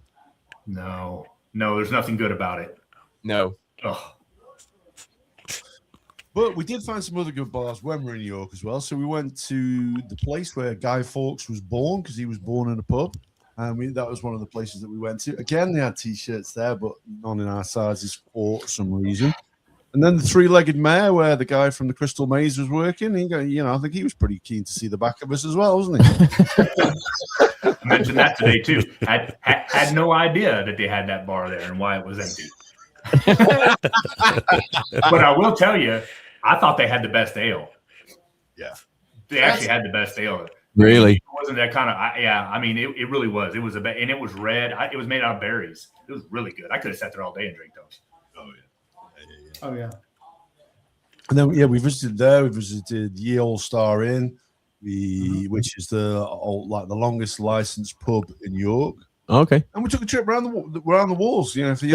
No, there's nothing good about it. No. Ugh. But we did find some other good bars when we were in New York as well. So we went to the place where Guy Fawkes was born, because he was born in a pub. That was one of the places that we went to. Again, they had T-shirts there, but none in our sizes for some reason. And then the three-legged mare, where the guy from the Crystal Maze was working. I think he was pretty keen to see the back of us as well, wasn't he? I mentioned that today too. Had no idea that they had that bar there and why it was empty. But I will tell you, I thought they had the best ale. Yeah, they actually had the best ale. Really? It wasn't that kind of? I mean, it really was. It was and it was red. It was made out of berries. It was really good. I could have sat there all day and drank those. Oh yeah. And then we visited there. We visited Ye All Star Inn, which is the longest licensed pub in York. Okay. And we took a trip around the walls. If you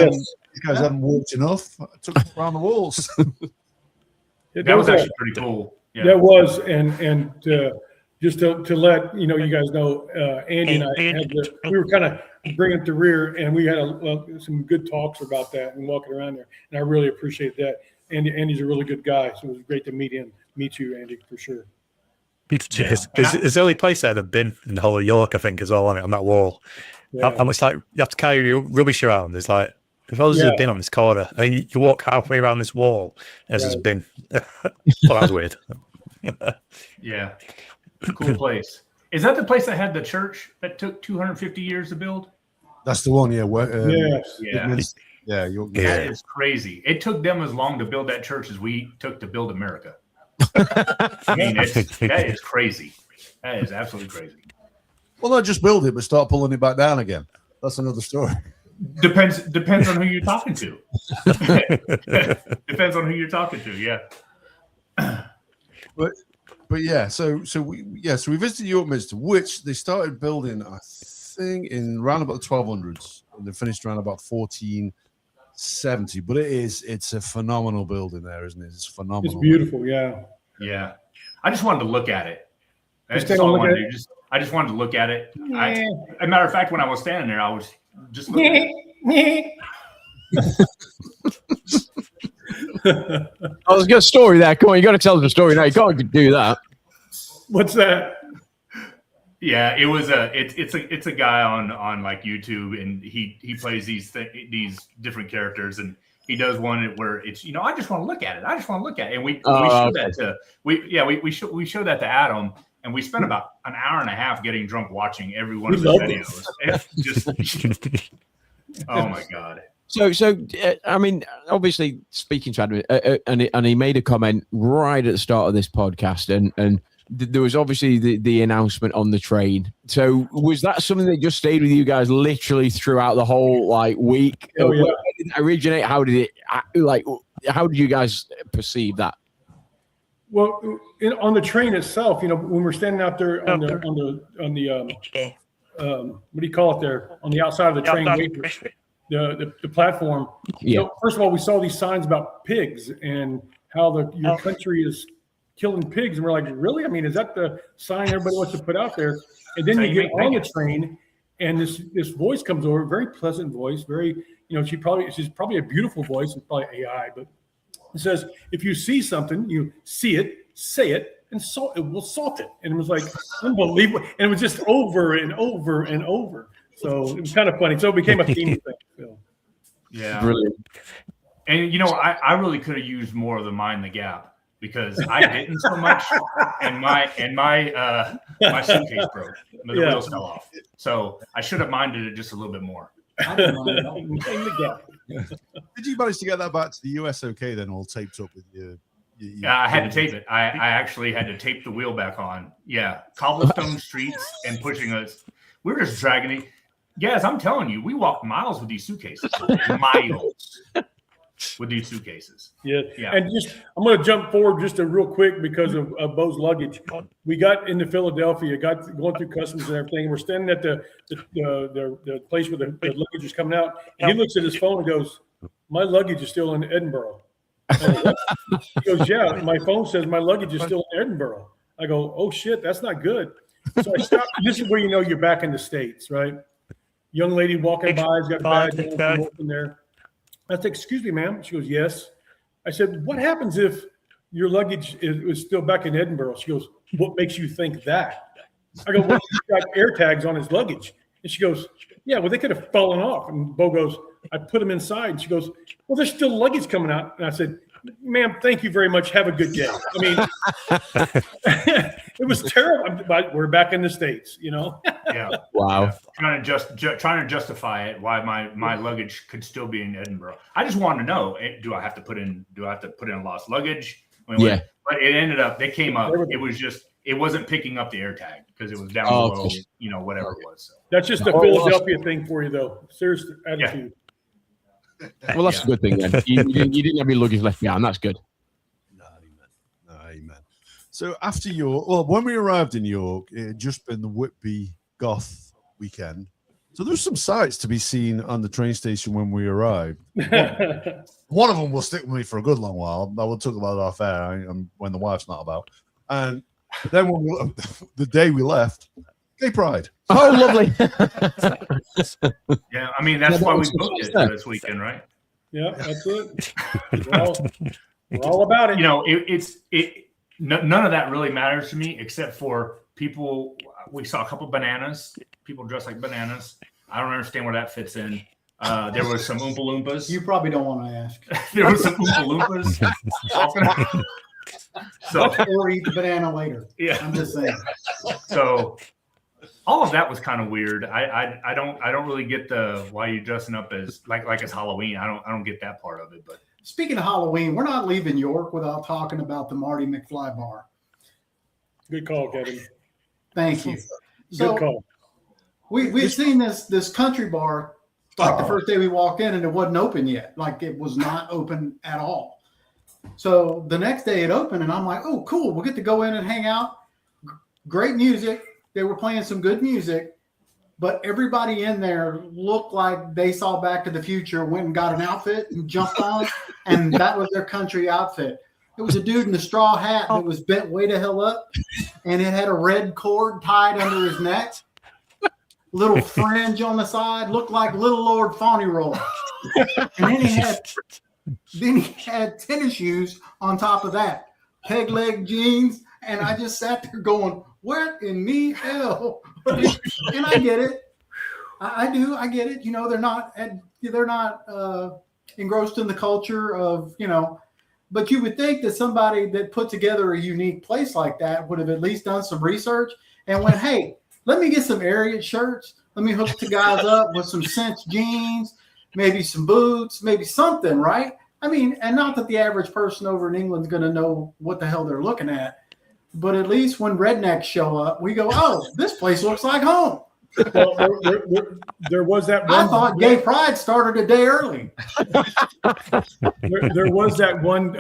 guys hadn't walked enough, I took it around the walls. That was actually pretty cool. Yeah. That was, and just to let you guys know, Andy and I we were kind of bringing it to rear, and we had some good talks about that and walking around there, and I really appreciate that. Andy's a really good guy, so it was great to meet you, Andy, for sure. It's the only place I'd have been in the whole of York, I think, as well, on that wall. Yeah. How much you have to carry your rubbish around? It's like, if I was a bin on this corner, I mean, you walk halfway around this wall, there's this bin. Well, that's weird. Yeah. Cool place. Is that the place that had the church that took 250 years to build? That's the one, yeah. That is crazy. It took them as long to build that church as we took to build America. I mean, that is crazy. That is absolutely crazy. Well, not just build it, but start pulling it back down again. That's another story. Depends on who you're talking to. Depends on who you're talking to. Yeah. But yeah, so we visited York Minster, which they started building, I think, in around about the 1200s, and they finished around about 1470. But it's a phenomenal building there, isn't it? It's phenomenal. It's beautiful, yeah. Yeah. I just wanted to look at it. That's all I wanted to do. I just wanted to look at it. As a matter of fact, when I was standing there, I was just looking at it. I was got a story there. Come on, you got to tell the story now. You can't do that. What's that? Yeah, it was it's a guy on like YouTube, and he plays these different characters, and he does one where it's I just want to look at it. I just want to look at it, and we show that to we show that to Adam, and we spent about an hour and a half getting drunk watching every one of the videos. It's just oh my god. So I mean, obviously speaking to Adam, and he made a comment right at the start of this podcast, and there was obviously the announcement on the train. So was that something that just stayed with you guys literally throughout the whole week? Oh, yeah. Where did it originate? How did you guys perceive that? Well, on the train itself, when we're standing out there on the what do you call it there on the outside of the train, the platform. Yeah. First of all, we saw these signs about pigs and how your country is killing pigs, and we're like, really? I mean, is that the sign everybody wants to put out there? And then you get on the train, and this voice comes over, very pleasant voice, very she's probably a beautiful voice. It's probably AI, but it says, if you see something, you see it, say it, and we'll salt it. And it was like unbelievable, and it was just over and over and over. So it was kind of funny. So it became a theme thing. So. Yeah, brilliant. And I really could have used more of the Mind the Gap, because I didn't so much, and my suitcase broke. The wheels fell off. So I should have minded it just a little bit more. I didn't mind it. Did you manage to get that back to the US okay then, all taped up with you? Yeah, I had to tape it. I actually had to tape the wheel back on. Yeah, cobblestone streets and pushing us. We're just dragging it. Yes, I'm telling you, we walked miles with these suitcases. Miles with these suitcases. Yeah. And I'm going to jump forward just real quick because of Beau's luggage. We got into Philadelphia, going through customs and everything. We're standing at the place where the luggage is coming out, and he looks at his phone and goes, "My luggage is still in Edinburgh." He goes, "Yeah, my phone says my luggage is still in Edinburgh." I go, "Oh shit, that's not good." So I stopped. This is where you're back in the States, right? Young lady walking by, has got a badge in there. I said, "Excuse me, ma'am." She goes, "Yes." I said, "What happens if your luggage is still back in Edinburgh?" She goes, "What makes you think that?" I go, "Well, he's got air tags on his luggage." And she goes, yeah, well, they could have fallen off. And Beau goes, I put them inside. And she goes, well, there's still luggage coming out. And I said, ma'am, thank you very much. Have a good day. I mean, it was terrible. But we're back in the States, you know? Yeah. Wow. Trying to justify it why my luggage could still be in Edinburgh. I just wanted to know, do I have to put in lost luggage? Yeah. But it ended up, they came up, it wasn't picking up the air tag because it was down below, Okay. you know, whatever it was. So. That's just a Philadelphia thing for you, though. Serious attitude. Well, that's a good thing then. You didn't have your luggage left behind. That's good. No, amen. So after York, well, when we arrived in York, it had just been the Whitby Goth weekend. So there's some sights to be seen on the train station when we arrived. One of them will stick with me for a good long while. I will talk about it off air when the wife's not about. And then the day we left, Gay Pride. Oh, lovely. Yeah, I mean, that's why we booked it for this weekend, right? Yeah, that's it. We're all about it. You know, none of that really matters to me except for people. We saw a couple bananas, people dressed like bananas. I don't understand where that fits in. There was some Oompa Loompas. You probably don't want to ask. There was some Oompa Loompas. So, Or eat the banana later. Yeah. I'm just saying. So all of that was kind of weird. I don't really get the why you're dressing up as like it's Halloween. I don't get that part of it. But Speaking of Halloween, we're not leaving York without talking about the Marty McFly bar. Good call, Kevin. Thank you. Good call. We've seen this country bar like the first day we walked in, and it wasn't open yet. Like it was not open at all. So the next day it opened, and I'm like, oh, cool. We'll get to go in and hang out. Great music. They were playing some good music, but everybody in there looked like they saw Back to the Future, went and got an outfit and jumped on, and that was their country outfit. It was a dude in a straw hat that was bent way the hell up, and it had a red cord tied under his neck, little fringe on the side, looked like Little Lord Fauntleroy. And then he had tennis shoes on top of that, peg leg jeans, and I just sat there going, what in the hell? And I get it. I do. I get it. You know, they're not engrossed in the culture of, you know, but you would think that somebody that put together a unique place like that would have at least done some research and went, hey, let me get some Ariat shirts. Let me hook the guys up with some cinch jeans, maybe some boots, maybe something, right? I mean, and not that the average person over in England is going to know what the hell they're looking at, but at least when rednecks show up, we go, oh, this place looks like home. Well, there was that one. I thought Gay Pride started a day early. There was that one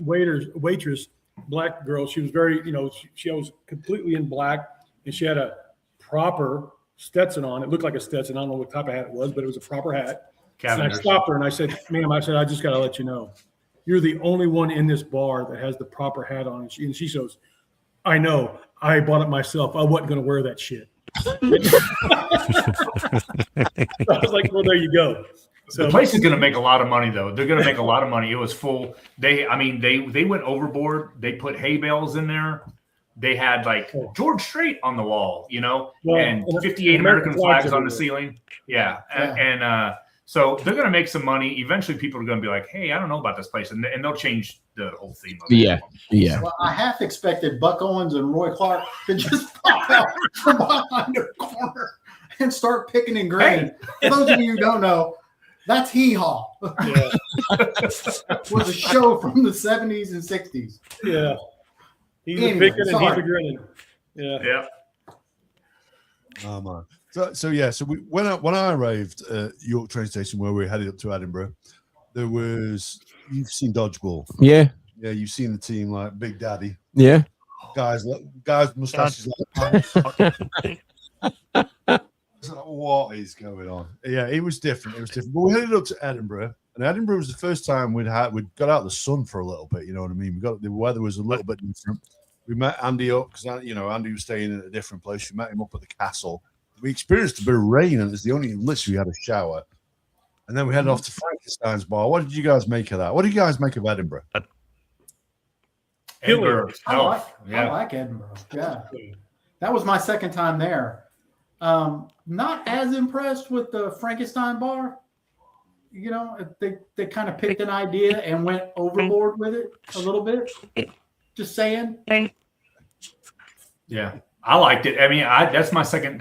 waitress, black girl. She was very, you know, she was completely in black, and she had a proper Stetson on. It looked like a Stetson. I don't know what type of hat it was, but it was a proper hat. And I stopped her and I said, ma'am, I just got to let you know, you're the only one in this bar that has the proper hat on. And she goes, I know. I bought it myself. I wasn't going to wear that shit. I was like, well, there you go. So the place is going to make a lot of money, though. They're going to make a lot of money. It was full. They went overboard. They put hay bales in there. They had like George Strait on the wall, you know, and 58 American flags on the ceiling. Yeah. And so they're going to make some money. Eventually, people are going to be like, hey, I don't know about this place. And they'll change the whole theme of it. Yeah. Well, I half expected Buck Owens and Roy Clark to just pop out from behind a corner and start picking and grinning. For those of you who don't know, that's Hee Haw. yeah. Was a show from the 70s and 60s. Yeah. He's Anyway, a picking and he's a grinning. Yeah. Oh man. So we when I arrived at York train station where we were headed up to Edinburgh, you've seen Dodgeball. Yeah. Yeah, you've seen the team like Big Daddy. Yeah. Guys mustaches like what is going on? Yeah, it was different. But we headed up to Edinburgh, and Edinburgh was the first time we'd got out of the sun for a little bit. You know what I mean? The weather was a little bit different. We met Andy up because Andy was staying in a different place. We met him up at the castle. We experienced a bit of rain, and it's the only literally had a shower. And then we headed off to Frankenstein's bar. What did you guys make of that? What do you guys make of Edinburgh? Edinburgh. I like Edinburgh. Yeah. That was my second time there. Not as impressed with the Frankenstein bar. You know, they kind of picked an idea and went overboard with it a little bit. Just saying. Yeah, I liked it. I mean, that's my second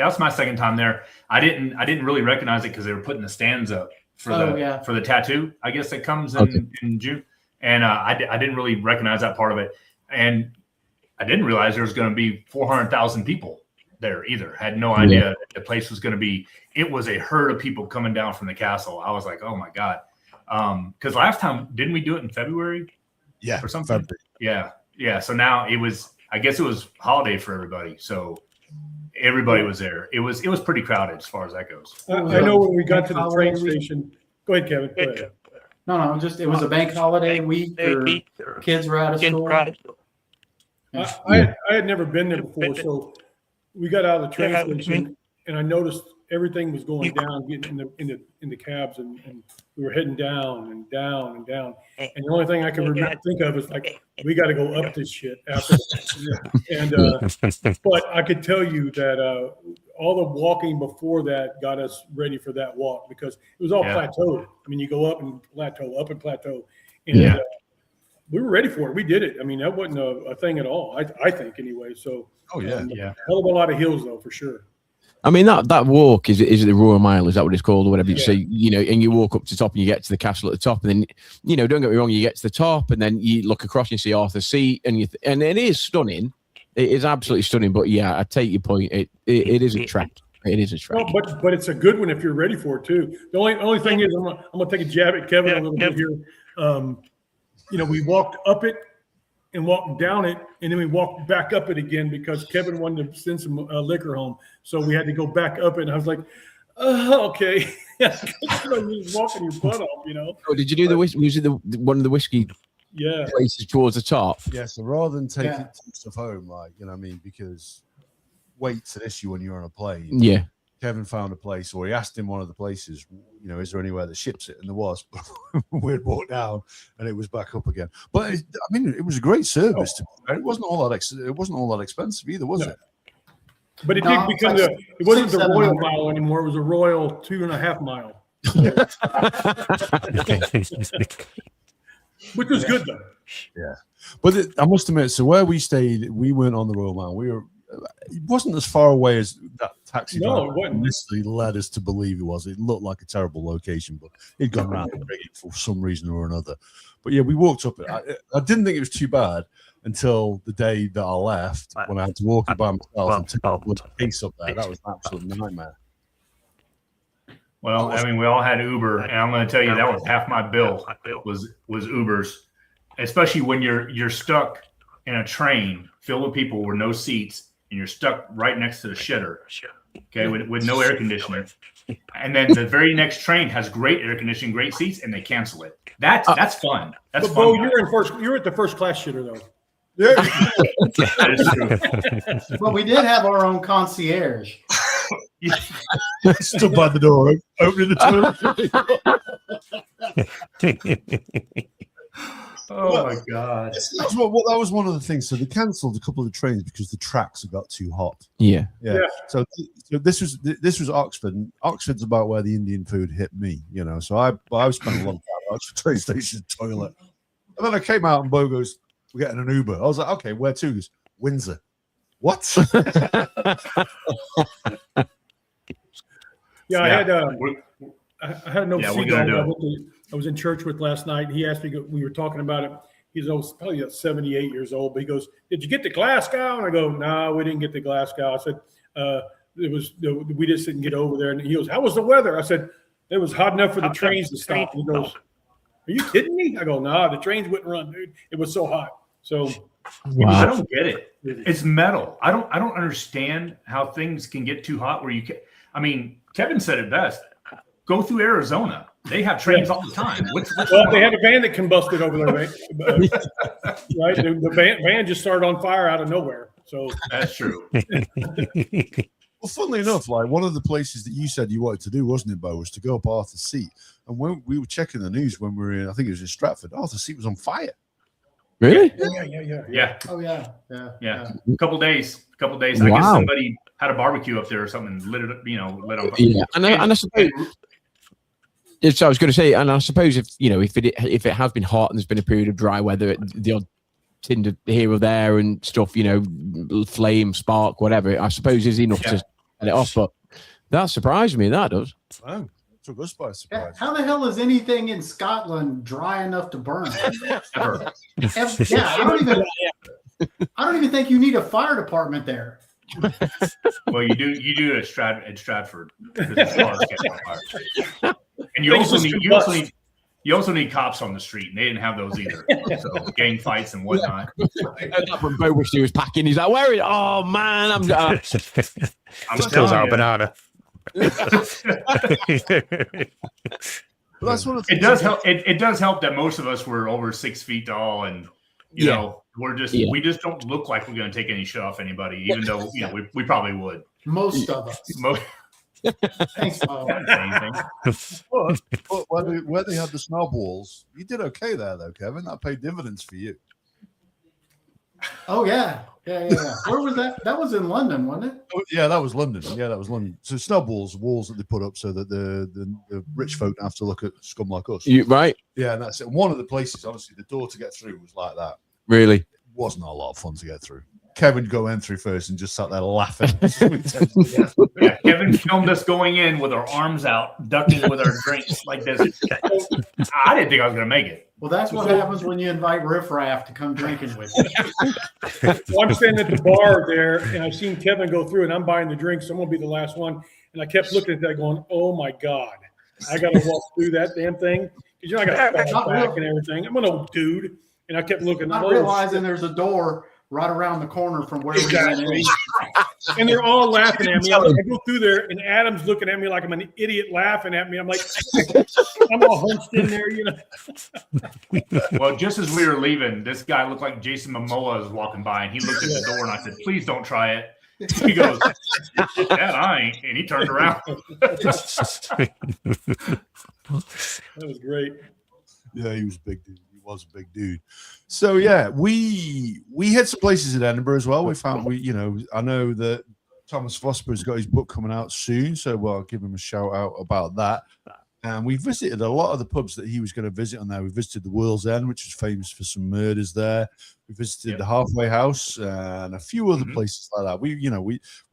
time there. I didn't really recognize it because they were putting the stands up for the tattoo. I guess it comes in June, and I didn't really recognize that part of it, and I didn't realize there was going to be 400,000 people there either. Had no idea the place was going to be. It was a herd of people coming down from the castle. I was like, oh my god, because last time didn't we do it in February? Yeah, or something. February. Yeah. So now it was. I guess it was holiday for everybody, so everybody was there. It was pretty crowded as far as that goes. I know when we got to the train station. Go ahead, Kevin. Go ahead. No, just it was a bank holiday week. Or kids were out of school. I had never been there before, so we got out of the train station, and I noticed everything was going down, getting in the cabs, and we were heading down and down and down. And the only thing I can think of is like, we got to go up this shit after. And but I could tell you that all the walking before that got us ready for that walk because it was all plateaued. I mean, you go up and plateau, and we were ready for it. We did it. I mean, that wasn't a thing at all. I think anyway. So hell of a lot of hills though, for sure. I mean, that walk is it the Royal Mile? Is that what it's called or whatever? So, you know, and you walk up to the top and you get to the castle at the top, and then, you know, don't get me wrong, you get to the top and then you look across and you see Arthur's Seat, and and it is stunning. It is absolutely stunning. But yeah, I take your point. It is a trek. It is a trek. Well, but it's a good one if you're ready for it too. The only thing is, I'm gonna take a jab at Kevin a little bit here. You know, we walked up it and walked down it, and then we walked back up it again because Kevin wanted to send some liquor home. So we had to go back up it, and I was like, okay. You're walking your butt off, you know. Oh, did you do the whiskey? Was it one of the whiskey places towards the top? Yeah, so rather than take stuff home, like, you know what I mean, because weight's an issue when you're on a plane. Yeah. Kevin found a place, or he asked him one of the places, you know, is there anywhere that ships it? And there was. We'd walked down, and it was back up again. But I mean, it was a great service. It wasn't all that expensive either, was it? But it did become it wasn't the Royal Mile anymore. It was a Royal 2.5 mile, which was good though. Yeah, but I must admit, so where we stayed, we weren't on the Royal Mile. It wasn't as far away as that taxi driver initially led us to believe it was. It looked like a terrible location, but it'd gone around for some reason or another. But yeah, we walked up it. I didn't think it was too bad until the day that I left, when I had to walk it by myself and take a piece up there. That was an absolute nightmare. Well, I mean, we all had Uber, and I'm going to tell you that was half my bill was Ubers, especially when you're stuck in a train filled with people with no seats. And you're stuck right next to the shitter, okay, with no air conditioning. And then the very next train has great air conditioning, great seats, and they cancel it. That's fun. That's fun. Beau, you're at the first class shitter though. Yeah, that is true. But we did have our own concierge. stood by the door, opening the toilet. Oh my God! That was one of the things. So they cancelled a couple of the trains because the tracks had got too hot. Yeah. So this was Oxford. And Oxford's about where the Indian food hit me, you know. So I spent a lot of time at Oxford train station toilet, and then I came out and Beau goes, "We're getting an Uber." I was like, "Okay, where to?" He goes, "Windsor." What? I had a note. I was in church with last night. He asked me, we were talking about it. He's probably 78 years old, but he goes, "Did you get the Glasgow?" And I go, "No, we didn't get the Glasgow." I said, we just didn't get over there. And he goes, "How was the weather?" I said, "It was hot enough for the trains to stop." He goes, "Are you kidding me?" I go, "Nah, the trains wouldn't run, dude. It was so hot." So I don't get it. It's metal. I don't understand how things can get too hot where you can. I mean, Kevin said it best. Go through Arizona. They have trains all the time. Well, they had a van that combusted over there, right? Right? The van just started on fire out of nowhere. So that's true. Well, funnily enough, like one of the places that you said you wanted to do, wasn't it, Beau, was to go up Arthur's Seat. And when we were checking the news when we were in, I think it was in Stratford, Arthur's Seat was on fire. Really? Yeah. Oh yeah. A couple days. Wow. I guess had a barbecue up there or something, lit it, lit on. Yeah, and I suppose. So I was going to say, and I suppose if it has been hot and there's been a period of dry weather, the odd tinder here or there and stuff, flame, spark, whatever, I suppose is enough to set it off. But that surprised me. That does. Oh, took us by surprise. How the hell is anything in Scotland dry enough to burn? Ever. Yeah, I don't even think you need a fire department there. Well, you do at Stratford. Because the cars catch on fire. And you also need cops on the street, and they didn't have those either. So gang fights and whatnot. That's when Beau wished he was packing. He's like, "Where is? Oh man, I'm Just kills out a banana. Well, that's one of the It does help. It does help that most of us were over 6 feet tall, and you know we just don't look like we're going to take any shit off anybody, even though we probably would. Most of us. Thanks, Bob. But where they had the snowballs, you did okay there, though, Kevin. That paid dividends for you. Oh yeah. Where was that? That was in London, wasn't it? Oh, yeah, that was London. So snowballs, walls that they put up so that the rich folk don't have to look at scum like us. Right? Yeah, and that's it. One of the places, honestly, the door to get through was like that. Really? It wasn't a lot of fun to get through. Kevin go in through first and just sat there laughing. Yeah, Kevin filmed us going in with our arms out, ducking with our drinks like this. I didn't think I was going to make it. Well, that's what happens when you invite riffraff to come drinking with you. Well, I'm standing at the bar there, and I've seen Kevin go through, and I'm buying the drinks. So I'm going to be the last one. And I kept looking at that going, oh, my God. I got to walk through that damn thing. Because I got to fall back and everything. I'm an old dude. And I kept looking. Not realizing there's a door right around the corner from where we went in. And they're all laughing at me. I go through there, and Adam's looking at me like I'm an idiot, laughing at me. I'm like, I'm all hunched in there, Well, just as we were leaving, this guy looked like Jason Momoa was walking by, and he looked at the door, and I said, "Please don't try it." He goes, "That I ain't," and he turned around. That was great. Yeah, he was a big dude. He was a big dude. So yeah, we hit some places in Edinburgh as well. We found I know that Thomas Vosper's got his book coming out soon, so I'll give him a shout out about that. And we visited a lot of the pubs that he was going to visit on there. We visited the World's End, which is famous for some murders there. We visited the Halfway House and a few other places like that. We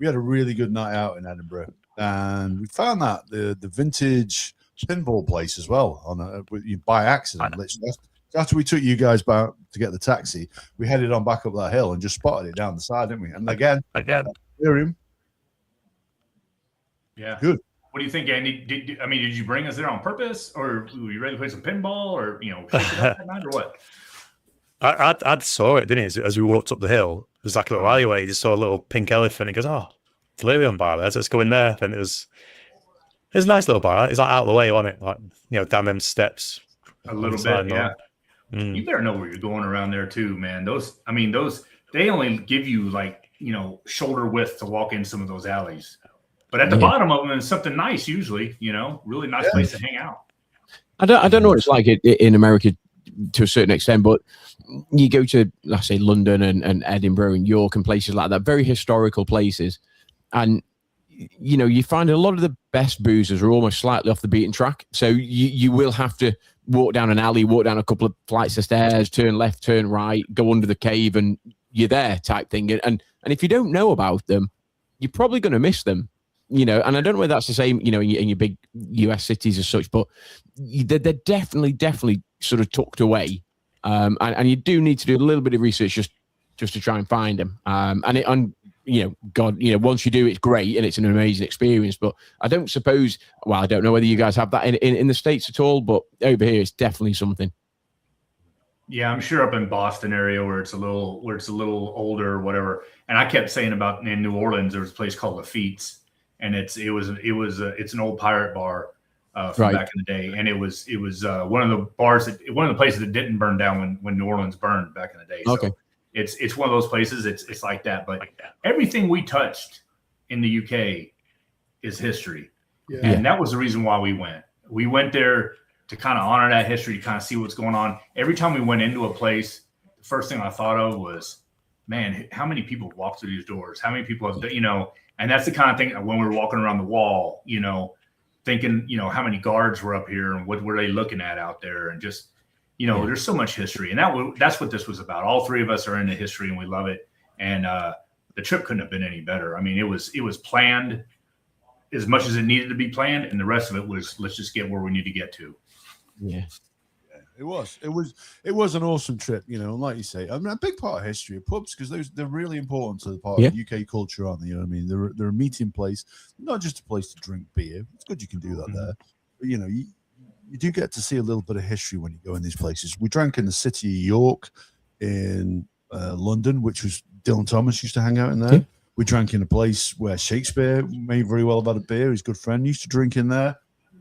had a really good night out in Edinburgh, and we found that the vintage pinball place as well by accident. Literally. After we took you guys back to get the taxi, we headed on back up that hill and just spotted it down the side, didn't we? And again, hear him. Yeah, good. What do you think, Andy? Did you bring us there on purpose, or were you ready to play some pinball, or shake it up that night, or what? I saw it, didn't it? As we walked up the hill, it was like a little alleyway. You just saw a little pink elephant. He goes, "Oh, delirium bar there. So let's go in there." And it was a nice little bar. It's like out of the way, wasn't it? Like down them steps. A little bit, yeah. You better know where you're going around there too, man. Those they only give you shoulder width to walk in some of those alleys, but at the bottom of them is something nice usually. Really nice place to hang out. I don't know what it's like in America to a certain extent, but you go to, let's say, London and Edinburgh and York and places like that, very historical places, and you find a lot of the best boozers are almost slightly off the beaten track. So you will have to walk down an alley, walk down a couple of flights of stairs, turn left, turn right, go under the cave, and you're there type thing. And if you don't know about them, you're probably going to miss them. And I don't know whether that's the same, in your big US cities as such, but they're definitely sort of tucked away. And you do need to do a little bit of research just to try and find them. Once you do, it's great and it's an amazing experience. But I don't know whether you guys have that in the States at all, but over here it's definitely something. Yeah, I'm sure up in Boston area where it's a little older or whatever. And I kept saying about in New Orleans there was a place called Lafitte's, and it's an old pirate bar from back in the day, and it was one of the places that didn't burn down when New Orleans burned back in the day. Okay. So it's one of those places. It's like that, but everything we touched in the UK is history, and that was the reason why we went. We went there to kind of honor that history, to kind of see what's going on. Every time we went into a place, the first thing I thought of was, man, how many people walk through these doors? How many people have, And that's the kind of thing when we were walking around the wall, you know, thinking, you know, how many guards were up here and what were they looking at out there, and just, you know, there's so much history, and that's what this was about. All three of us are into history and we love it. And the trip couldn't have been any better. I mean, it was planned as much as it needed to be planned, and the rest of it was, let's just get where we need to get to. Yeah. It was an awesome trip, you know. And like you say, I mean, a big part of history of pubs, because they're really important to the part of UK culture, aren't they? You know what I mean? They're a meeting place, not just a place to drink beer. It's good you can do that there, but you know, you do get to see a little bit of history when you go in these places. We drank in the city of York, in London, which was Dylan Thomas used to hang out in there. We drank in a place where Shakespeare made very well about a beer. His good friend used to drink in there.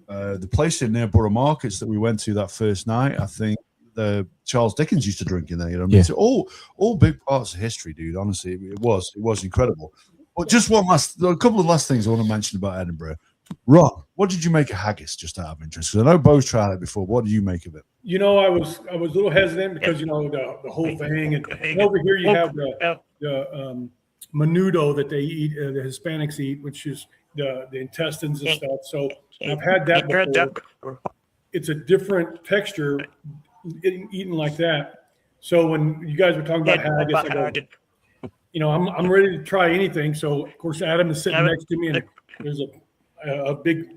The place in near Borough Markets that we went to that first night, I think Charles Dickens used to drink in there. You know what I mean? So all big parts of history, dude. Honestly, it was incredible. But just a couple of last things I want to mention about Edinburgh. Ron, what did you make of haggis, just out of interest? Because I know Beau's tried it before. What did you make of it? You know, I was a little hesitant because, you know, the whole thing, and over here you have the menudo that they eat, the Hispanics eat, which is the intestines and stuff. So I've had that before. It's a different texture eaten like that. So when you guys were talking about haggis, I go, you know, I'm ready to try anything. So of course Adam is sitting next to me, and there's a big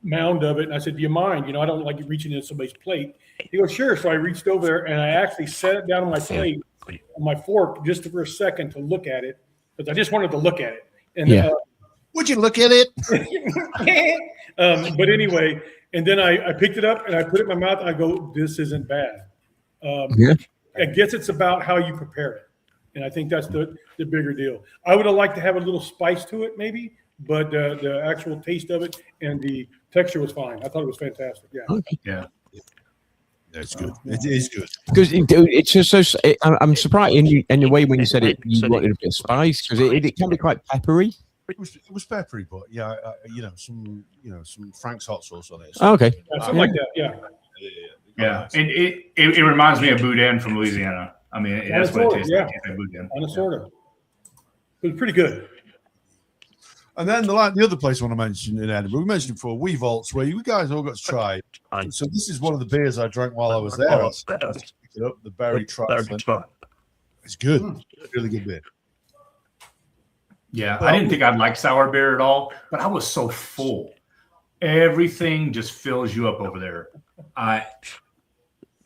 mound of it. And I said, do you mind? You know, I don't like reaching into somebody's plate. He goes, sure. So I reached over there and I actually set it down on my plate, on my fork, just for a second to look at it, because I just wanted to look at it. And would you look at it? But anyway, and then I picked it up and I put it in my mouth and I go, this isn't bad. I guess it's about how you prepare it. And I think that's the bigger deal. I would have liked to have a little spice to it maybe, but the actual taste of it and the texture was fine. I thought it was fantastic. Yeah. It's good. It is good. Because it's just so. I'm surprised in the way when you said it, you wanted a bit of spice, because it can be quite peppery. It was peppery, but yeah, some Frank's hot sauce on it. Oh, okay. Yeah, something like that. Yeah. And it reminds me of boudin from Louisiana. I mean, that's what it tastes like. Boudin. On a sort of. It was pretty good. And then the other place I want to mention in Edinburgh, we mentioned before, Weevolts, where you guys all got to try. So this is one of the beers I drank while I was there. I picked it up, the Berry Trifling. It's good. Really good beer. Yeah, I didn't think I'd like sour beer at all, but I was so full. Everything just fills you up over there. I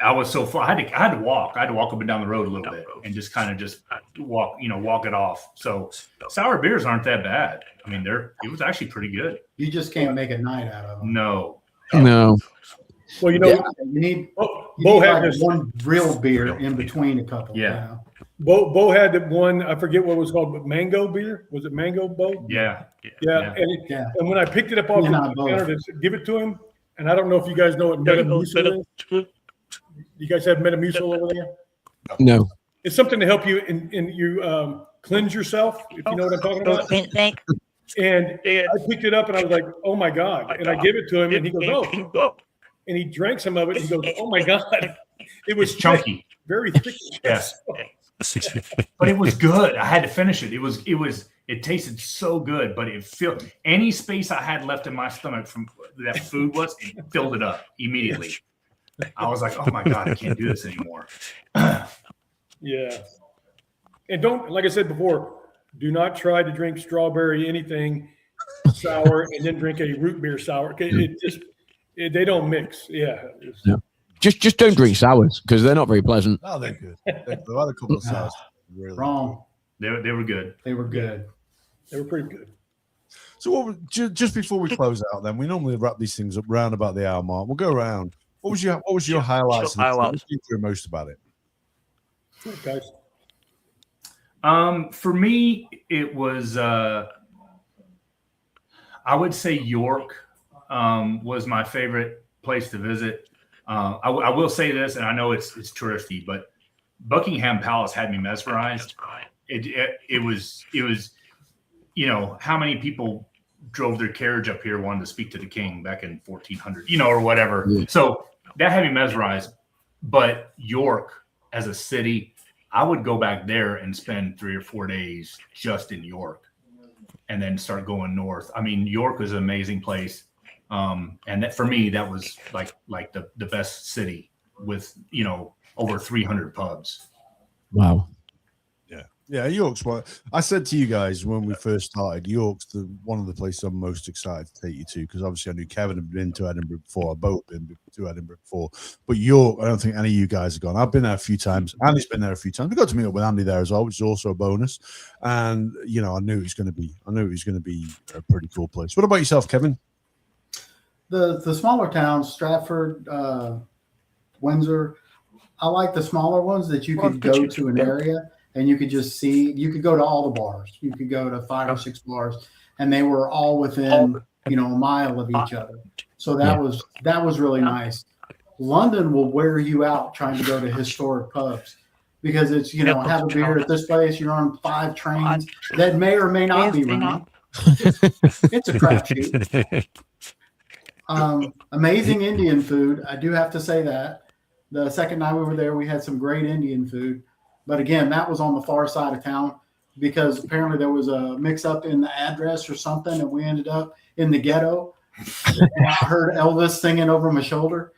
was so full. I had to walk. I had to walk up and down the road a little bit and just kind of walk it off. So sour beers aren't that bad. I mean, it was actually pretty good. You just can't make a night out of them. No. Well, you know, you need like one real beer in between a couple. Yeah. Beau had the one, I forget what it was called, but mango beer. Was it mango, Beau? Yeah. And when I picked it up off the counter to give it to him, and I don't know if you guys know what Metamucil is. You guys have Metamucil over there? No. It's something to help you you cleanse yourself, if you know what I'm talking about. And I picked it up and I was like, oh my God. And I give it to him and he goes, oh. And he drank some of it and he goes, oh my God. It was chunky. Very thick. Yes. But it was good. I had to finish it. It tasted so good, but it filled any space I had left in my stomach from that food it filled it up immediately. I was like, oh my God, I can't do this anymore. Yeah. And like I said before, do not try to drink strawberry anything sour and then drink a root beer sour. They don't mix. Yeah. Just don't drink sours, because they're not very pleasant. Oh, they're good. They've had a couple of sours. Really Wrong. They were good. They were good. They were pretty good. So just before we close out, then we normally wrap these things up round about the hour mark. We'll go around. What was your highlights? What did you enjoy most about it? Guys. For me, it was I would say York was my favorite place to visit. I will say this, and I know it's touristy, but Buckingham Palace had me mesmerized. It was, you know, how many people drove their carriage up here wanting to speak to the king back in 1400, you know, or whatever. Yeah. So that had me mesmerized. But York as a city, I would go back there and spend 3 or 4 days just in York. and then start going north. I mean, York was an amazing place. And that, for me, that was like the best city with, you know, over 300 pubs. Wow. Yeah, York's what I said to you guys when we first started. York's one of the places I'm most excited to take you to, because obviously I knew Kevin had been to Edinburgh before, Beau had been to Edinburgh before, but York, I don't think any of you guys have gone. I've been there a few times. Andy's been there a few times. We got to meet up with Andy there as well, which is also a bonus. And you know, I knew it was going to be a pretty cool place. What about yourself, Kevin? The smaller towns, Stratford, Windsor, I like the smaller ones that you could go to an area and you could just see. You could go to all the bars. You could go to 5 or 6 bars, and they were all within, you know, a mile of each other. So that was really nice. London will wear you out trying to go to historic pubs, because it's, you know, have a beer at this place. You're on 5 trains that may or may not be running. It's a crapshoot. Amazing Indian food. I do have to say that. The second night we were there, we had some great Indian food. But again, that was on the far side of town, because apparently there was a mix up in the address or something, and we ended up in the ghetto. And I heard Elvis singing over my shoulder.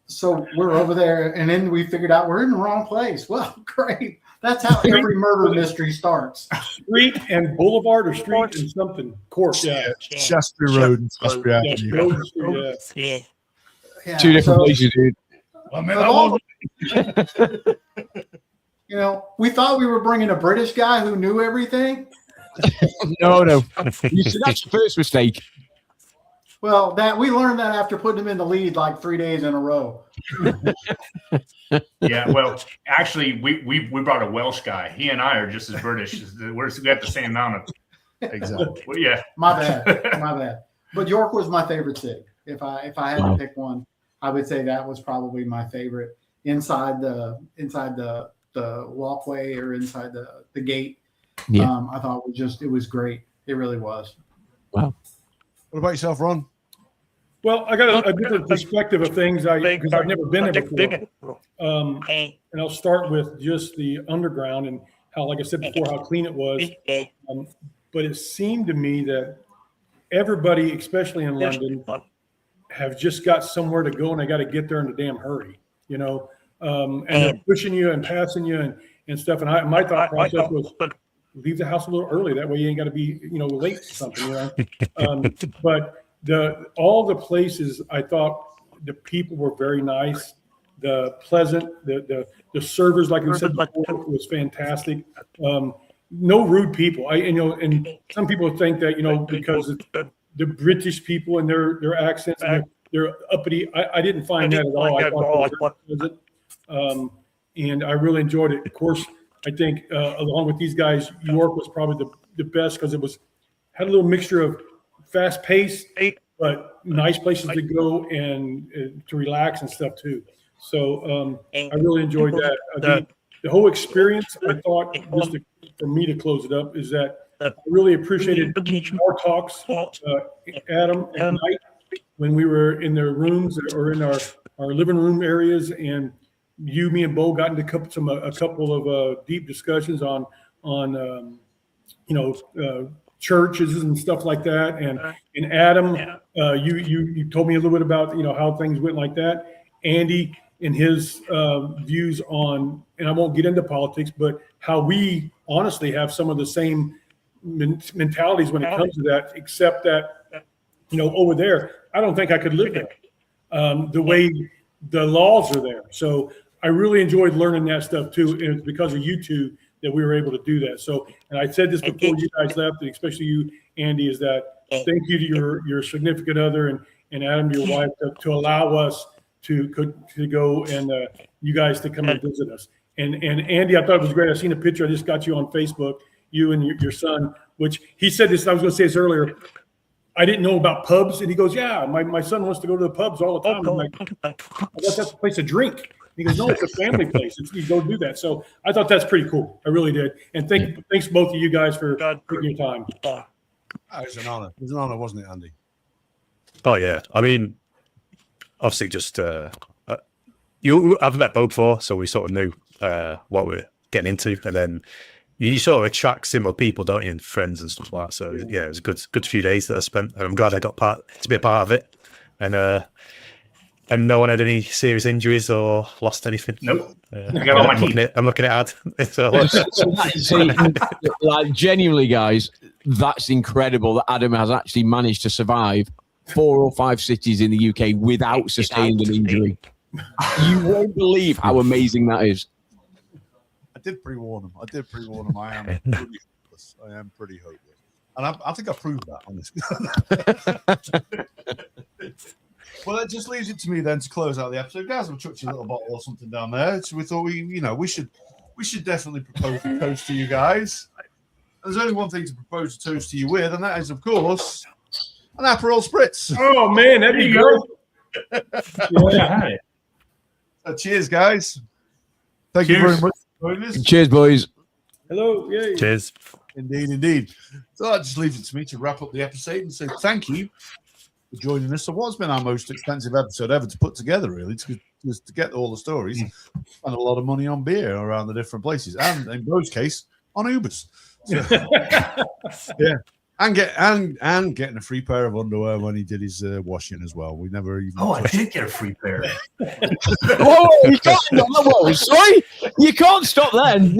So we're over there, and then we figured out we're in the wrong place. Well, great. That's how every murder mystery starts. Street and Boulevard, or street and something. Court, yeah. Shaftesbury Road and Shaftesbury Avenue. Yeah. Yeah, 2 different places, dude. You know, we thought we were bringing a British guy who knew everything. No. That's the first mistake. Well, that we learned that after putting him in the lead like 3 days in a row. Yeah, well, actually, we brought a Welsh guy. He and I are just as British. We got the same amount of. Exactly. Well, yeah. My bad. But York was my favorite city. If I had to pick one, I would say that was probably my favorite. Inside the walkway, or inside the gate, I thought it was great. It really was. Wow. What about yourself, Ron? Well, I got a different perspective of things, because I've never been there before. And I'll start with just the underground and how, like I said before, how clean it was. But it seemed to me that everybody, especially in London, have just got somewhere to go, and they got to get there in a damn hurry, you know. And they're pushing you and passing you and stuff. And my thought process was, leave the house a little early. That way you ain't got to be, you know, late to something, you know. But all the places, I thought the people were very nice, pleasant, the servers, like we said before, was fantastic. No rude people. And some people think that, you know, because it's the British people and their accents, and they're uppity. I didn't find that at all. I thought it was pleasant. And I really enjoyed it. Of course, I think along with these guys, York was probably the best, because it had a little mixture of fast pace, but nice places to go and to relax and stuff too. So I really enjoyed that. The whole experience, I thought, for me to close it up, is that I really appreciated our talks, Adam and Mike, when we were in their rooms or in our living room areas, and me and Beau got into a couple of deep discussions on churches and stuff like that. And Adam, you told me a little bit about, you know, how things went like that. Andy and his views on, and I won't get into politics, but how we honestly have some of the same mentalities when it comes to that, except that, you know, over there, I don't think I could live there. The way the laws are there. So I really enjoyed learning that stuff too. And it's because of you two that we were able to do that. So, and I said this before you guys left, and especially you, Andy, is that thank you to your significant other and Adam, your wife, to allow us to go and you guys to come and visit us. And Andy, I thought it was great. I seen a picture. I just got you on Facebook, you and your son, which he said this, I was going to say this earlier. I didn't know about pubs. And he goes, yeah, my son wants to go to the pubs all the time. I'm like, I thought that's a place to drink. He goes, no, it's a family place. You go do that. So I thought that's pretty cool. I really did. And thanks both of you guys for taking your time. It was an honor. It was an honor, wasn't it, Andy? Oh yeah. I mean, obviously, just I've met Beau before, so we sort of knew what we're getting into, and then you sort of attract similar people, don't you, and friends and stuff like that. So yeah, it was a good few days that I spent. And I'm glad I got to be a part of it. And no one had any serious injuries or lost anything. Nope. I got all my teeth. I'm looking at ad. So, See, like genuinely, guys, that's incredible that Adam has actually managed to survive 4 or 5 cities in the UK without sustaining an injury. You won't believe how amazing that is. I did pre-warn him. I am pretty hopeless. And I think I proved that, honestly. Well, that just leaves it to me then to close out the episode. Guys, we'll chuck you a little bottle or something down there. So we thought we should definitely propose a toast to you guys. There's only one thing to propose a toast to you with, and that is, of course, an Aperol Spritz. Oh man, that'd be good. Yeah. Cheers, guys. Thank you very much for joining us. Cheers, boys. Hello. Yay. cheers. Indeed. So that just leaves it to me to wrap up the episode and say thank you for joining us. So what's been our most expensive episode ever to put together, really, to get all the stories, and a lot of money on beer around the different places, and in Beau's case, on Ubers. So, yeah, and getting a free pair of underwear when he did his washing as well. We never even. Oh, I did get a free pair. Whoa, you can't. Whoa, sorry, you can't stop then.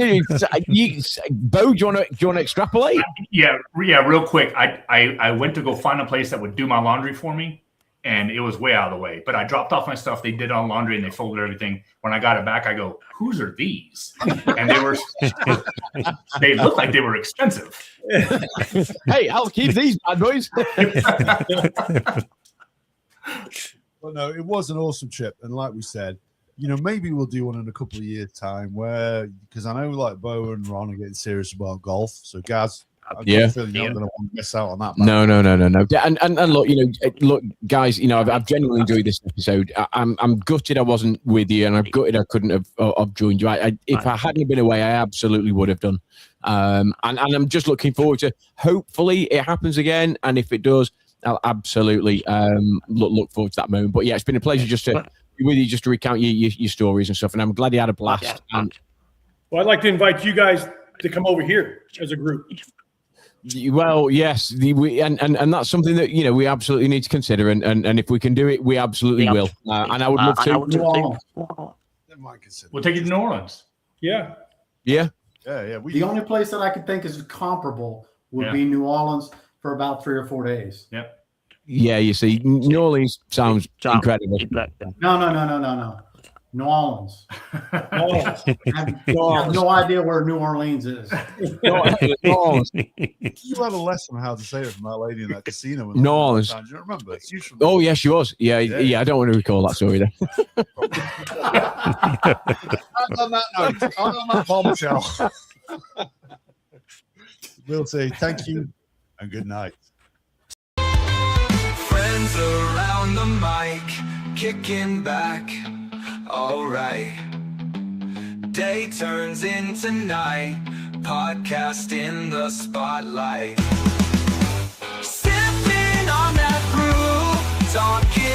Beau, do you want to extrapolate? Yeah, real quick. I went to go find a place that would do my laundry for me, and it was way out of the way. But I dropped off my stuff. They did on laundry, and they folded everything. When I got it back, I go, "Whose are these?" And they looked like they were expensive. Hey, I'll keep these bad boys. But no, it was an awesome trip, and like we said, maybe we'll do one in a couple of years' time. Because I know like Beau and Ron are getting serious about golf. So, guys, I'm not going to want to miss out on that. No. And look, guys, I've genuinely enjoyed this episode. I'm gutted I wasn't with you, and I'm gutted I couldn't have joined you. If I hadn't been away, I absolutely would have done. And I'm just looking forward to. Hopefully, it happens again, and if it does, I'll absolutely look forward to that moment. But yeah, it's been a pleasure just to be with you, just to recount your stories and stuff. And I'm glad you had a blast. Well, I'd like to invite you guys to come over here as a group. Well, yes, and that's something that we absolutely need to consider, and if we can do it, we absolutely will. And I would love to. We'll take you to New Orleans. Yeah. The only place that I could think is comparable would be New Orleans for about 3 or 4 days. Yep. Yeah, you see, New Orleans sounds incredible. No. New Orleans. I have no idea where New Orleans is. You had a lesson on how to say it from that lady in that casino. New Orleans. Do you remember? Oh, yes, she was. Yeah. I don't want to recall that story then. On that bombshell, we'll say thank you and good night. Friends around the mic, kicking back. Alright. Day turns into night, podcast in the spotlight. Sipping on that brew, talking